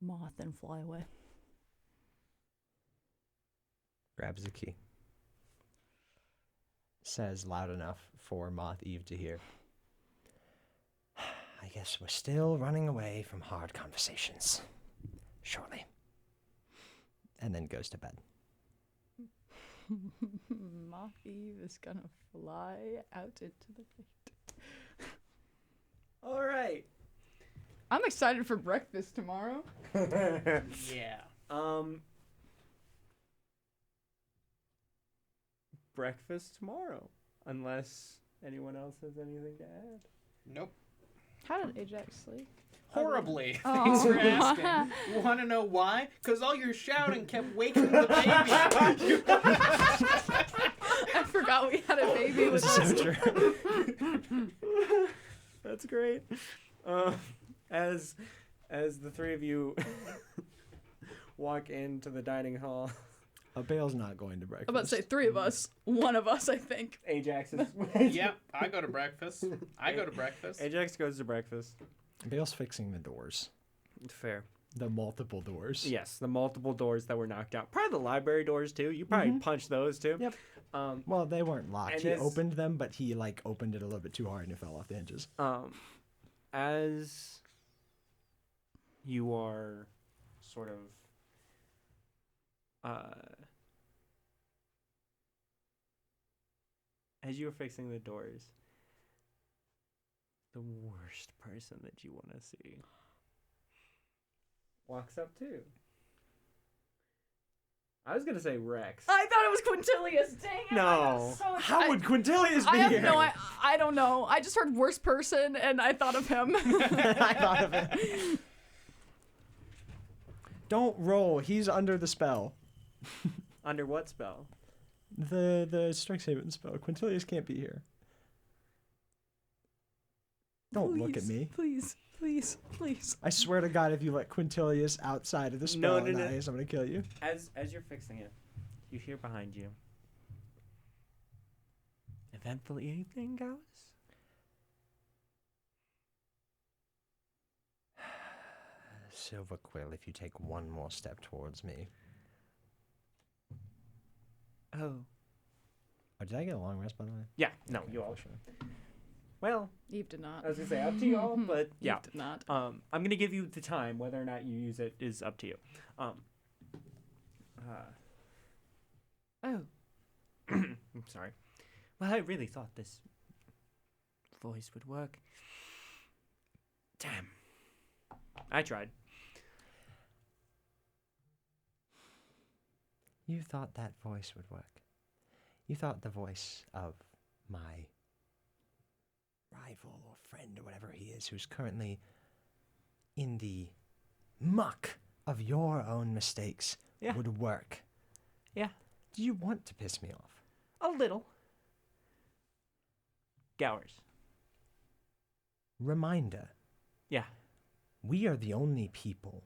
moth and fly away. Grabs the key. Says loud enough for Moth Eve to hear. I guess we're still running away from hard conversations. Surely. And then goes to bed. Moth Eve is gonna fly out into the night. All right. I'm excited for breakfast tomorrow. Yeah. Breakfast tomorrow, unless anyone else has anything to add. Nope. How did Ajax sleep? Horribly. Oh. Thanks for asking. You want to know why? Because all your shouting kept waking the baby. I forgot we had a baby with us. So true. That's great. As the three of you walk into the dining hall, Bale's not going to breakfast. I'm about to say 3 of us. 1 of us, I think. Ajax is. Yep, I go to breakfast. Ajax goes to breakfast. Bale's fixing the doors. Fair. The multiple doors. Yes, the multiple doors that were knocked out. Probably the library doors too. You probably punched those too. Yep. Well, they weren't locked. and He as- opened them, but he opened it a little bit too hard and it fell off the hinges. As you are sort of as you are fixing the doors, the worst person that you want to see walks up too. I was gonna say Rex. I thought it was Quintilius. Dang it. I No. was so excited. How would Quintilius be I have here? I don't know. I just heard worst person and I thought of him. I thought of it. Don't roll. He's under the spell. Under what spell? The Strixhaven spell. Quintilius can't be here. Don't look at me. Please, please, please. I swear to God, if you let Quintilius outside of the spell, No. Nice, I'm gonna kill you. As you're fixing it, you hear behind you. Eventful evening, goes. Silver Quill, if you take one more step towards me. Oh. Oh, did I get a long rest, by the way? Yeah. No, Okay, you all. for sure. Well, Eve did not. I was gonna say up to y'all, but yeah. Eve did not. I'm gonna give you the time. Whether or not you use it is up to you. Oh, I'm sorry. Well, I really thought this voice would work. Damn. I tried. You thought that voice would work. You thought the voice of my rival or friend or whatever he is, who's currently in the muck of your own mistakes, Yeah. would work. Yeah. Do you want to piss me off? A little. Gowers. Reminder. Yeah. We are the only people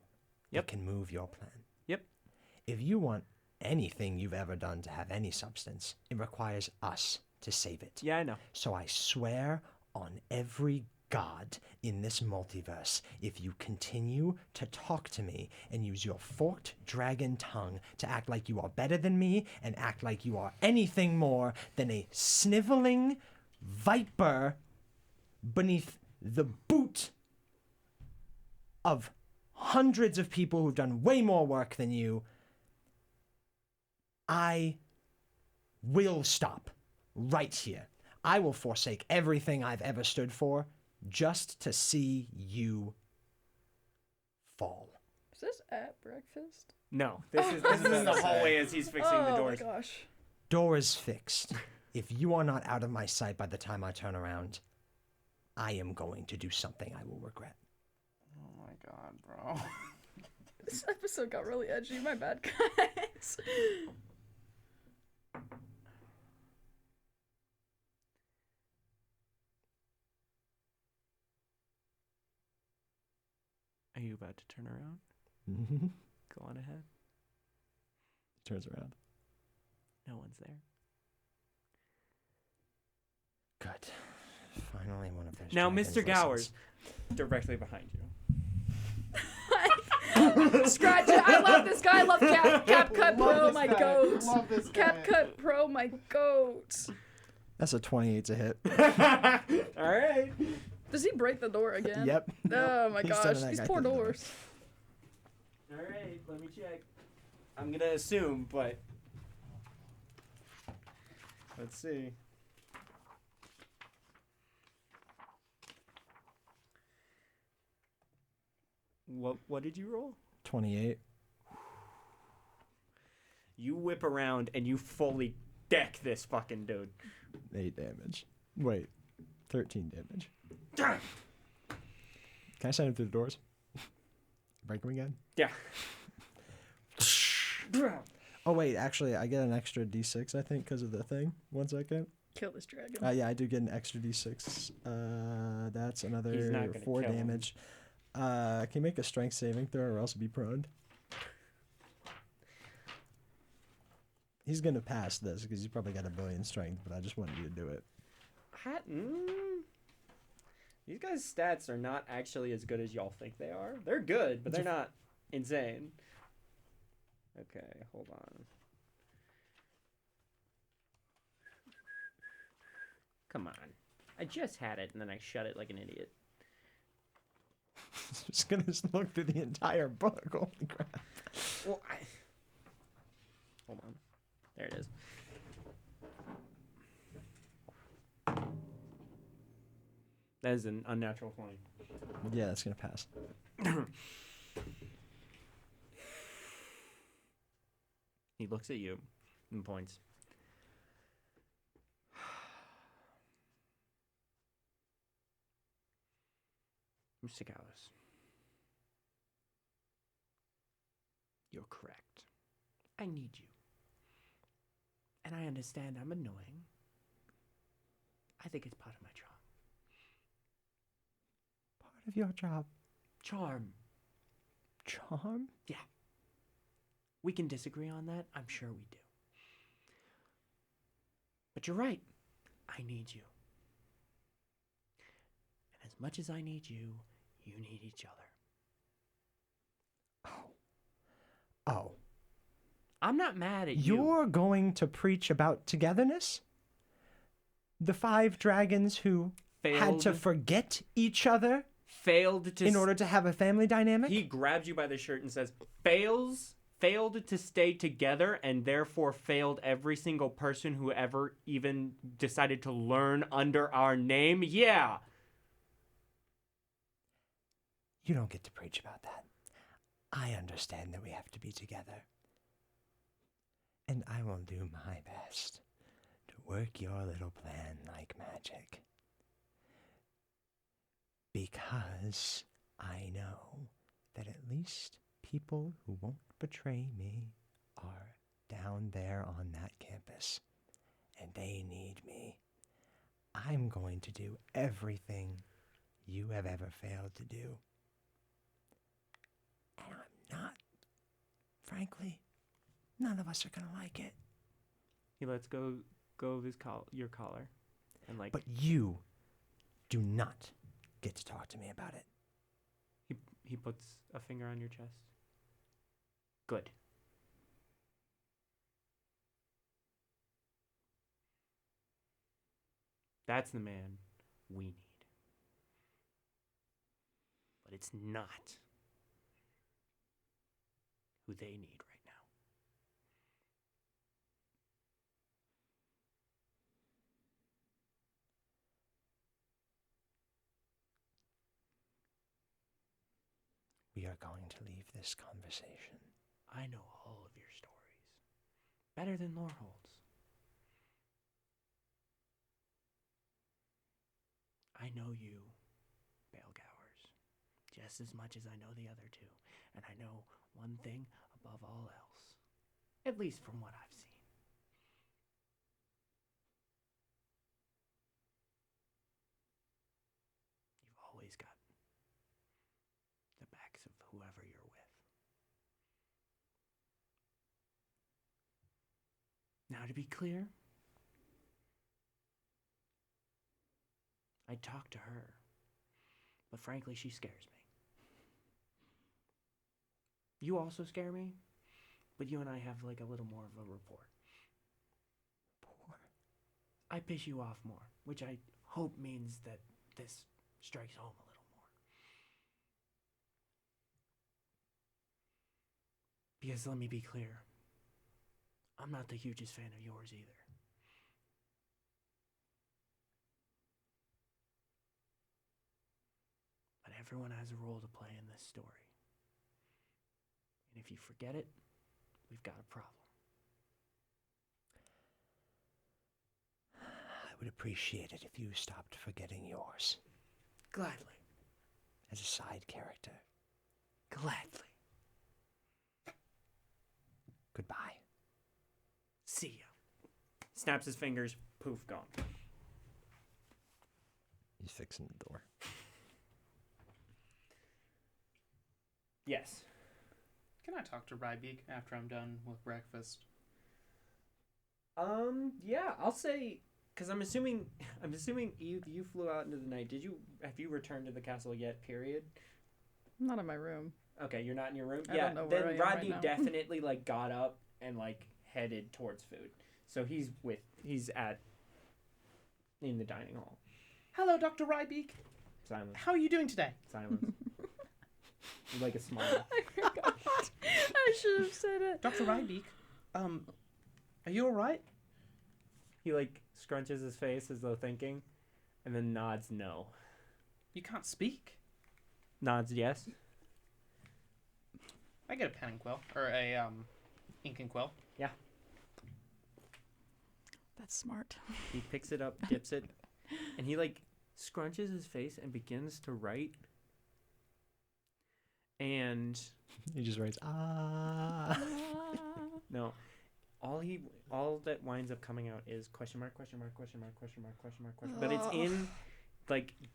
Yep. that can move your plan. Yep. If you want anything you've ever done to have any substance, it requires us to save it. Yeah, I know. So I swear on every god in this multiverse, if you continue to talk to me and use your forked dragon tongue to act like you are better than me and act like you are anything more than a sniveling viper beneath the boot of hundreds of people who've done way more work than you, I will stop right here. I will forsake everything I've ever stood for just to see you fall. Is this at breakfast? No, this is in the hallway as he's fixing the doors. Oh my gosh. Door is fixed. If you are not out of my sight by the time I turn around, I am going to do something I will regret. Oh my god, bro. This episode got really edgy. My bad, guys. Are you about to turn around? Mm-hmm. Go on ahead. Turns around. No one's there. Good. Finally, one of those. Now, dragons Mr. Gowers, listens. directly behind you. Scratch it. I love this guy. I love Cap Cut Pro, my goat. Love this Cap Cut Pro, my goat. That's a 28 to hit. All right. Does he break the door again? Yep. Oh my He's gosh, sending that these guy poor through the door. doors. All right. Let me check. I'm gonna assume, but let's see. What did you roll? 28. You whip around and you fully deck this fucking dude. 8 damage. Wait. 13 damage. Can I send him through the doors? Break him again? Yeah. Oh, wait. Actually, I get an extra d6, I think, because of the thing. 1 second. Kill this dragon. Yeah, I do get an extra d6. That's He's another not gonna 4 kill him. damage. Can you make a strength saving throw or else be prone? He's going to pass this because he's probably got 1 billion strength, but I just wanted you to do it. These guys' stats are not actually as good as y'all think they are. They're good, but they're not insane. Okay, hold on. Come on. I just had it, and then I shut it like an idiot. Just going to look through the entire book. Holy crap. Well, hold on. There it is. That is an unnatural 20. Yeah, that's going to pass. He looks at you and points. Mr. Gowers, you're correct. I need you. And I understand I'm annoying. I think it's part of my charm. Part of your job. Charm. Charm? Yeah. We can disagree on that. I'm sure we do. But you're right. I need you. And as much as I need you, you need each other. Oh. I'm not mad at you. You're going to preach about togetherness? The 5 dragons who failed to forget each other failed to in order to have a family dynamic? He grabs you by the shirt and says, failed to stay together, and therefore failed every single person who ever even decided to learn under our name? Yeah. You don't get to preach about that. I understand that we have to be together. And I will do my best to work your little plan like magic. Because I know that at least people who won't betray me are down there on that campus. And they need me. I'm going to do everything you have ever failed to do. And I'm not. Frankly, none of us are going to like it. He lets go of his your collar. And But you do not get to talk to me about it. he puts a finger on your chest. Good. That's the man we need. But it's not who they need right now. We are going to leave this conversation. I know all of your stories. Better than Lorehold's. I know you, Baelgowers, just as much as I know the other two. And I know one thing above all else. At least from what I've seen. You've always got the backs of whoever you're with. Now, to be clear, I'd talk to her, but frankly, she scares me. You also scare me, but you and I have like a little more of a rapport. I piss you off more, which I hope means that this strikes home a little more. Because let me be clear, I'm not the hugest fan of yours either. But everyone has a role to play in this story. And if you forget it, we've got a problem. I would appreciate it if you stopped forgetting yours. Gladly. As a side character. Gladly. Goodbye. See ya. Snaps his fingers, poof, gone. He's fixing the door. Yes. Can I talk to Rybeak after I'm done with breakfast? Yeah, I'll say, because I'm assuming you flew out into the night. Have you returned to the castle yet? Period. I'm not in my room. Okay, you're not in your room. I don't know where I am right now. Definitely got up and headed towards food. So he's in the dining hall. Hello, Dr. Rybeak. Silence. How are you doing today? Silence. Like a smile. I forgot. I should have said it. Dr. Rybeak, are you alright? He scrunches his face as though thinking, and then nods no. You can't speak? Nods yes. I get a pen and quill. Or a, ink and quill. Yeah. That's smart. He picks it up, dips it, and he scrunches his face and begins to write. And he just writes, ah. No. All that winds up coming out is question mark, question mark, question mark, question mark, question mark, question mark. But it's in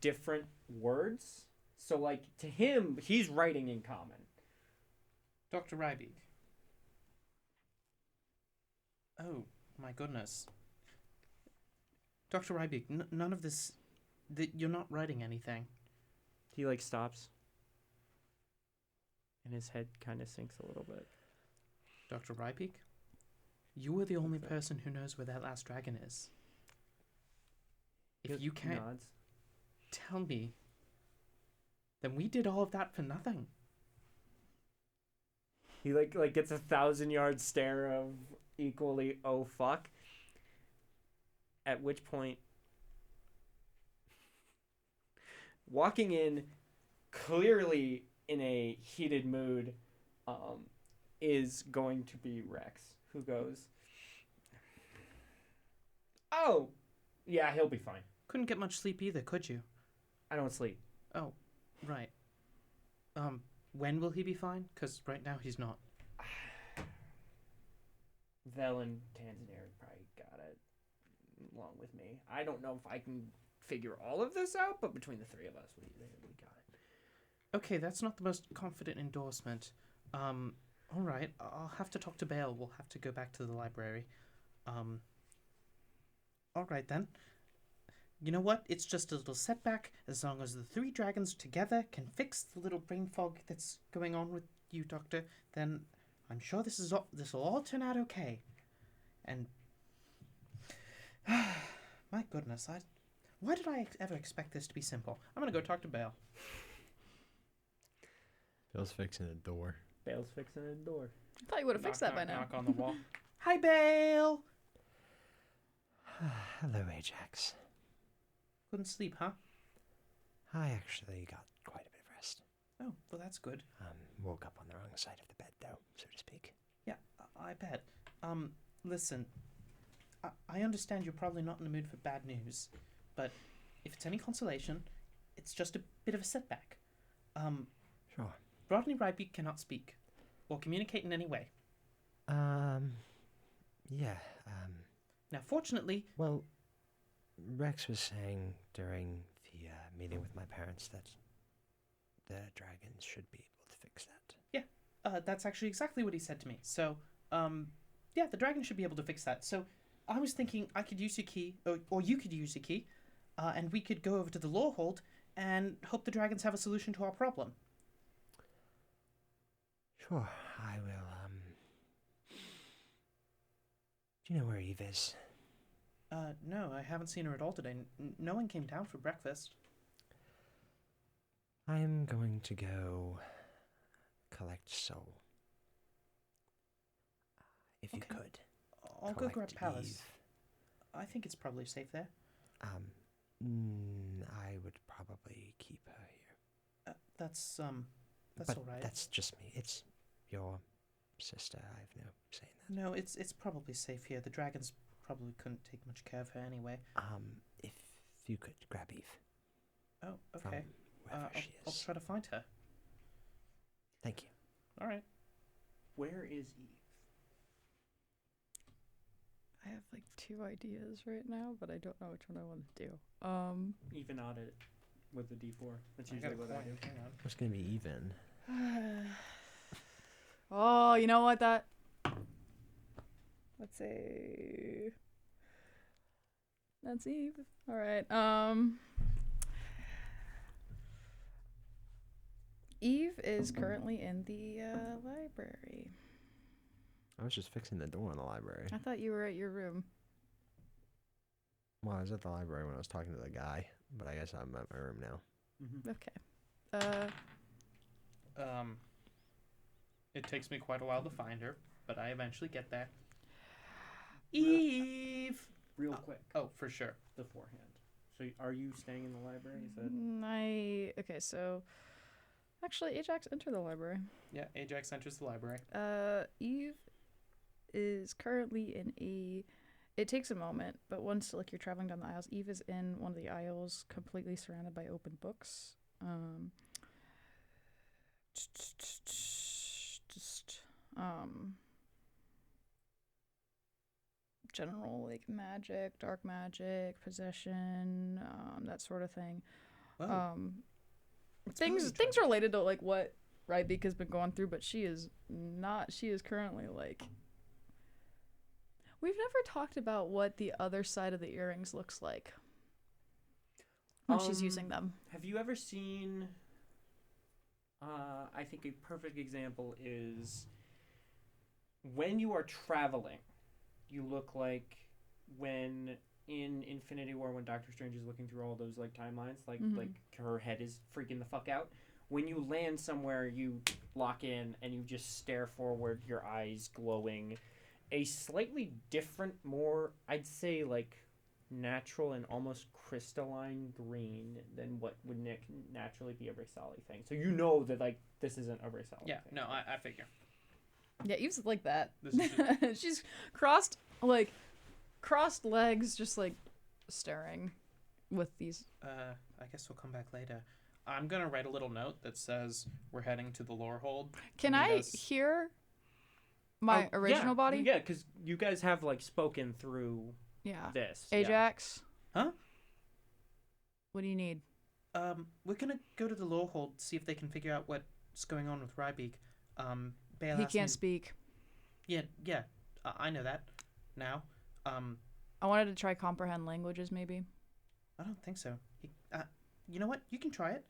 different words. So to him, he's writing in common. Dr. Rybeak. Oh, my goodness. Dr. Rybeak, none of this... you're not writing anything. He stops. And his head kind of sinks a little bit. Dr. Rybeak, you are the only person who knows where that last dragon is. If you can't... Nods. tell me, then we did all of that for nothing. He like gets 1,000-yard stare of equally oh fuck. At which point, walking in clearly in a heated mood, is going to be Rex, who goes, "Oh, yeah, he'll be fine. Couldn't get much sleep either, could you? I don't sleep." Oh, right. When will he be fine? Because right now he's not. Vel and Tanzanir probably got it along with me. I don't know if I can figure all of this out, but between the three of us, we got it. Okay, that's not the most confident endorsement. All right, I'll have to talk to Bale. We'll have to go back to the library. All right then. You know what? It's just a little setback. As long as the three dragons together can fix the little brain fog that's going on with you, Doctor, then I'm sure this will all turn out okay. And my goodness, why did I ever expect this to be simple? I'm gonna go talk to Bale. Bill's fixing the door. Bale's fixing a door. I thought you would have fixed that by now. Knock on the wall. Hi, Bale. Hello, Ajax. Couldn't sleep, huh? I actually got quite a bit of rest. Oh, well, that's good. Woke up on the wrong side of the bed, though, so to speak. Yeah, I bet. Listen, I understand you're probably not in the mood for bad news, but if it's any consolation, it's just a bit of a setback. Sure. Rodney Rybeak cannot speak or communicate in any way. Yeah, Now, fortunately, well, Rex was saying during the meeting with my parents that the dragons should be able to fix that. that's actually exactly what he said to me. So, yeah, the dragon should be able to fix that. So, I was thinking I could use your key, or you could use your key, and we could go over to the law hold and hope the dragons have a solution to our problem. Sure, I will, Do you know where Eve is? No, I haven't seen her at all today. No one came down for breakfast. I'm going to go collect Soul. If you Okay. could. I'll go grab collect Palace. Eve. I think it's probably safe there. I would probably keep her here. That's But all right. that's just me. It's your sister. I have no say in No, it's probably safe here. The dragons probably couldn't take much care of her anyway. that. If you could grab Eve Oh, from okay. wherever she I'll is. try to find her. Thank you. All right. Where is Eve? I have like 2 ideas right now, but I don't know which one I want to do. Even audit with the D4. That's I got usually a what I coin. do. Hang on. What's going to be even? Oh, you know what? Let's say that's Eve. All right. Eve is currently in the library. I was just fixing the door in the library. I thought you were at your room. Well, I was at the library when I was talking to the guy, but I guess I'm at my room now. Mm-hmm. Okay. It takes me quite a while to find her, but I eventually get there. Eve. Real quick, Oh, for sure. beforehand. So are you staying in the library? Is that... Okay, so actually Ajax enter the library. Yeah, Ajax enters the library. Eve is currently in a. It takes a moment, but once like you're traveling down the aisles, Eve is in one of the aisles, completely surrounded by open books. General like magic, dark magic, possession, that sort of thing. Wow. That's Things pretty related to like what Rybeak has been going through, but she is not. She is currently like. We've never talked about what the other side of the earrings looks like when she's using them. Have you ever seen... I think a perfect example is when you are traveling, you look like when in Infinity War when Doctor Strange is looking through all those like timelines, like Mhm. like her head is freaking the fuck out. When you land somewhere, you lock in and you just stare forward, your eyes glowing, a slightly different, more I'd say like natural and almost crystalline green than what would naturally be a Rixali thing. So you know that like this isn't a Rixali Yeah, thing. no, I figure. Yeah, Eve's like that. This is She's crossed legs, just like staring with these. I guess we'll come back later. I'm gonna write a little note that says we're heading to the lore hold. Can Meet I us- hear my Oh, original body? Yeah, because you guys have like spoken through Yeah. this. Ajax. Huh? What do you need? We're gonna go to the lore hold, see if they can figure out what's going on with Rybeak. Bale He asked me can't to- speak. Yeah, I know that now. I wanted to try comprehend languages, maybe. I don't think so. You know what? You can try it.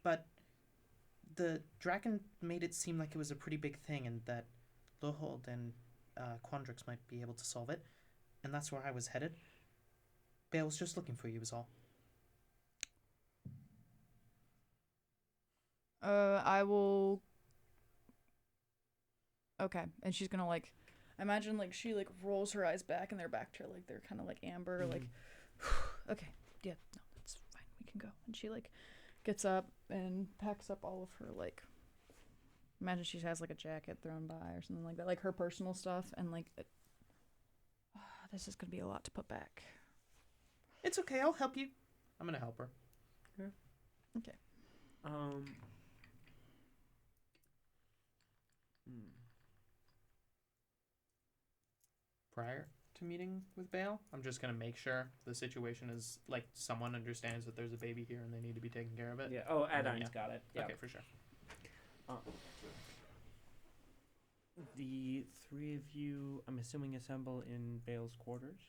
But the dragon made it seem like it was a pretty big thing, and that Lohold and Quandrix might be able to solve it, and that's where I was headed. Bale was just looking for you, was all. I will. Okay, and she's gonna like, imagine like she like rolls her eyes back and they're back to her, like they're kind of like amber, like. Okay, yeah, no, that's fine. We can go. And she like gets up and packs up all of her like. Imagine she has like a jacket thrown by or something like that, like her personal stuff, and like. This is gonna be a lot to put back. It's okay. I'll help you. I'm gonna help her. Okay. Prior to meeting with Bale, I'm just gonna make sure the situation is like someone understands that there's a baby here and they need to be taking care of it. Yeah. Oh, And then, Adine's got it. Yeah. Okay, for sure. The three of you, I'm assuming, assemble in Bale's quarters,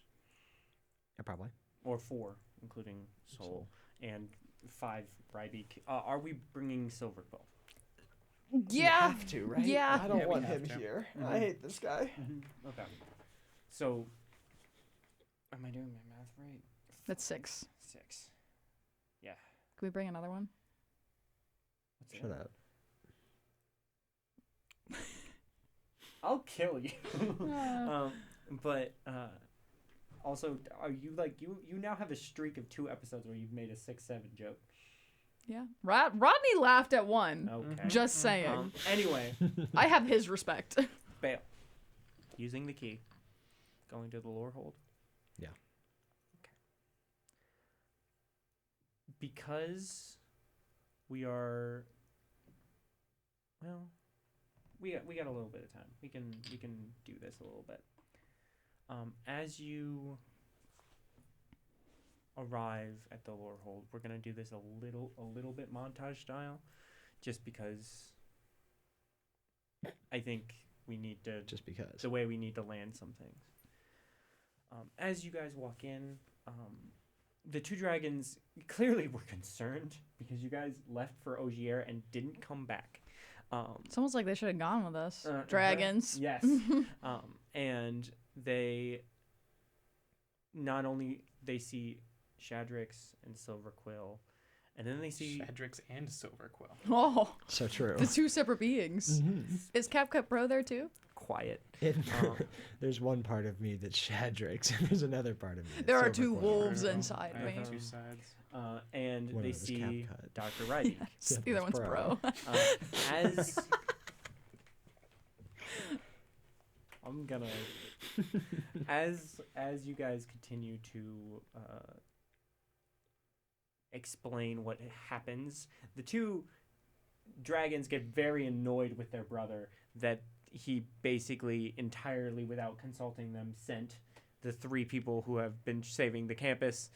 Yeah, probably. or four, including Soul, and 5 Rybeak. Are we bringing Silverquill? Yeah. You have to, right? Yeah. I don't Yeah, we want have him to. here. Mhm. I hate this guy. Okay. So, am I doing my math right? That's 6. 6. Can we bring another one? What's Shut it? up. I'll kill you. Ah. But also, are you like you now have a streak of 2 episodes where you've made a 6-7 joke? Yeah. Rodney laughed at one. Okay. Just saying. Anyway, I have his respect. Bale, using the key, going to the lore hold. Yeah. Okay. Because we are. Well, we got a little bit of time. We can do this a little bit. As you arrive at the lore hold, we're gonna do this a little bit montage style, just because I think we need to Just because. the way we need to land some things. As you guys walk in, the 2 dragons clearly were concerned because you guys left for Ogier and didn't come back. It's almost like they should have gone with us. Uh-huh. Dragons. Yes. And they not only they see Shadrix and Silverquill, and then they see Shadrix and Silverquill. Oh, So true. the 2 separate beings. Mhm. Is CapCut Pro there too? quiet. There's one part of me that's Shadrix, and there's another part of me that's There are 2 Silverquill. wolves I don't know. inside I me. have 2 sides. And One they of those see CapCut. Dr. Rybeak. Yes, Yeah, the other that's one's Pro. As I'm gonna as you guys continue to explain what happens, the 2 dragons get very annoyed with their brother that he basically entirely without consulting them sent the 3 people who have been saving the campus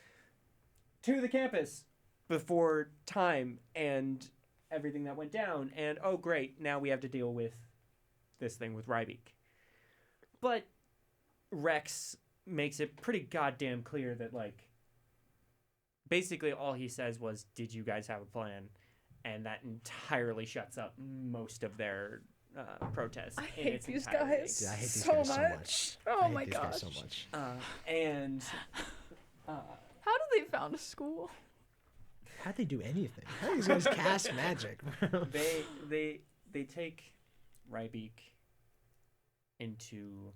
to the campus before time and everything that went down, and oh great, now we have to deal with this thing with Rybeak. But Rex makes it pretty goddamn clear that like basically all he says was, did you guys have a plan? And that entirely shuts up most of their protest I in hate its these entirety. guys. Yeah, I hate these so guys much. so much. Oh I hate my these gosh. guys so much. And How do they found a school? How'd they do anything? How do these guys cast magic? they take Rybeak into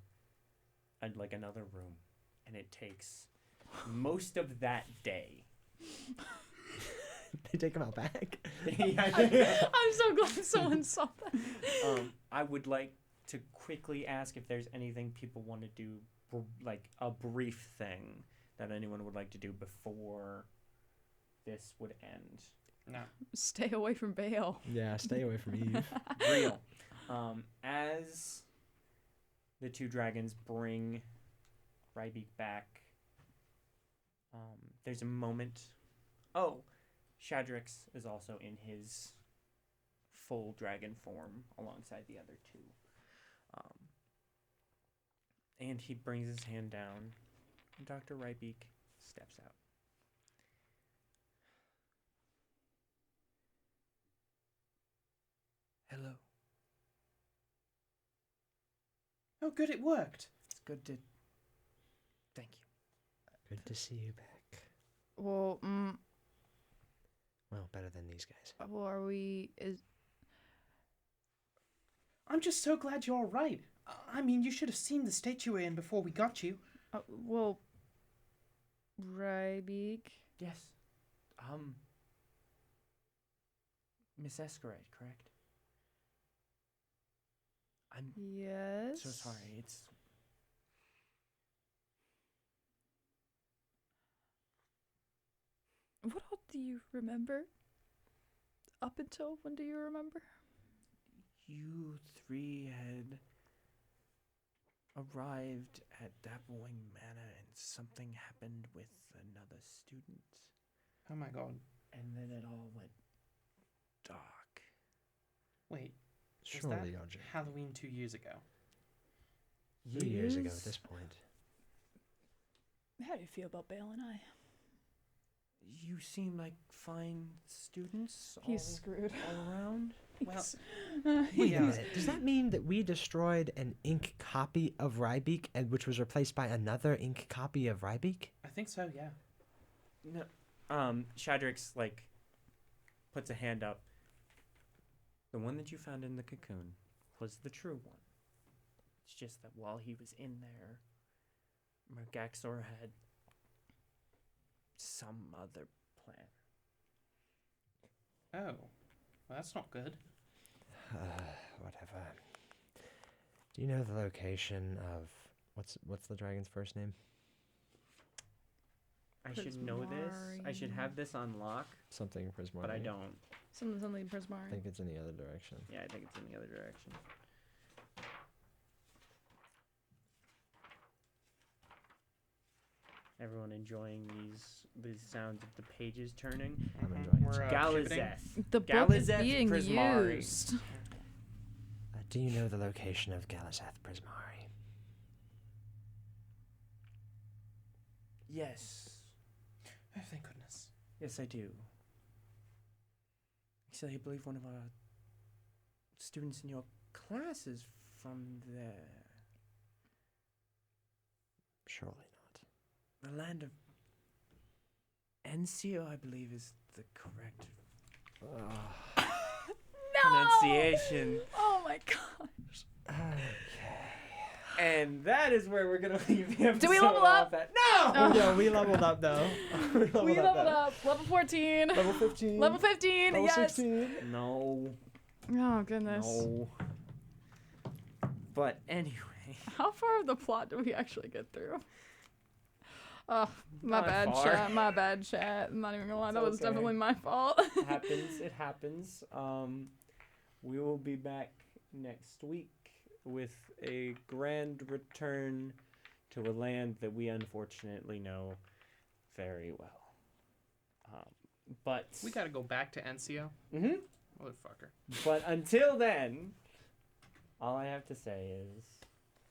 like another room, and it takes most of that day. They take him out back. I'm so glad someone saw that. I would like to quickly ask if there's anything people want to do, like a brief thing that anyone would like to do before this would end. No. Stay away from Bale. Yeah, stay away from Eve. Real. As the two dragons bring Rybeak back, there's a moment. Oh, Shadrax is also in his full dragon form alongside the other two. And he brings his hand down, and Dr. Rybeak steps out. Hello. Oh, good, it worked. It's good to... Thank you. Good to see you back. Well, Well, better than these guys. well, are we? I'm just so glad you're all right. I mean, you should have seen the state you were in before we got you. Well, Rybeak. Yes. Miss Escarate, correct? I'm Yes. so sorry. It's... What all do you remember? Up until when do you remember? You three had arrived at Dappling Manor and something happened with another student. Oh my god. And then it all went dark. Wait, was Surely, that Audrey. Halloween 2 years ago? 3 years ago at this point. How do you feel about Bale and I? You seem like fine students He's screwed. all around. Well, Wait Yeah. a minute. Does that mean that we destroyed an ink copy of Rybeak, and which was replaced by another ink copy of Rybeak? I think so, yeah. No. Shadrax, like, puts a hand up. The one that you found in the cocoon was the true one. It's just that while he was in there, Mergaxor had some other plan. Oh, well, that's not good. Whatever. Do you know the location of what's the dragon's first name? I should know this. I should have this on lock, Something Prismari. but I don't. Something I Prismari. think it's in the other direction. Yeah, I think it's in the other direction. Everyone enjoying these sounds of the pages turning? I'm Mhm. enjoying We're, it. pivoting. Galazeth. The book is Galazeth being Prismari. used. Do you know the location of Galazeth Prismari? Yes. Oh, thank goodness. Yes, I do. Actually, I believe one of our students in your class is from there. Surely not. The land of Ensio, I believe, is the correct pronunciation. Oh my gosh. And that is where we're going to leave the episode. Do we level up? off at. No! Oh. No, we leveled up though. We leveled up. Level 14. Level 15. Level 15. Level Yes. 16. No. Oh goodness. No. But anyway. How far of the plot do we actually get through? Oh, my Not bad, far. chat. My bad, chat. I'm not even gonna lie. That It's was okay. definitely my fault. It happens. It happens. We will be back next week with a grand return to a land that we unfortunately know very well. But We gotta go back to NCO. Mhm. Motherfucker. But until then, all I have to say is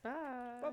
Bye. bye.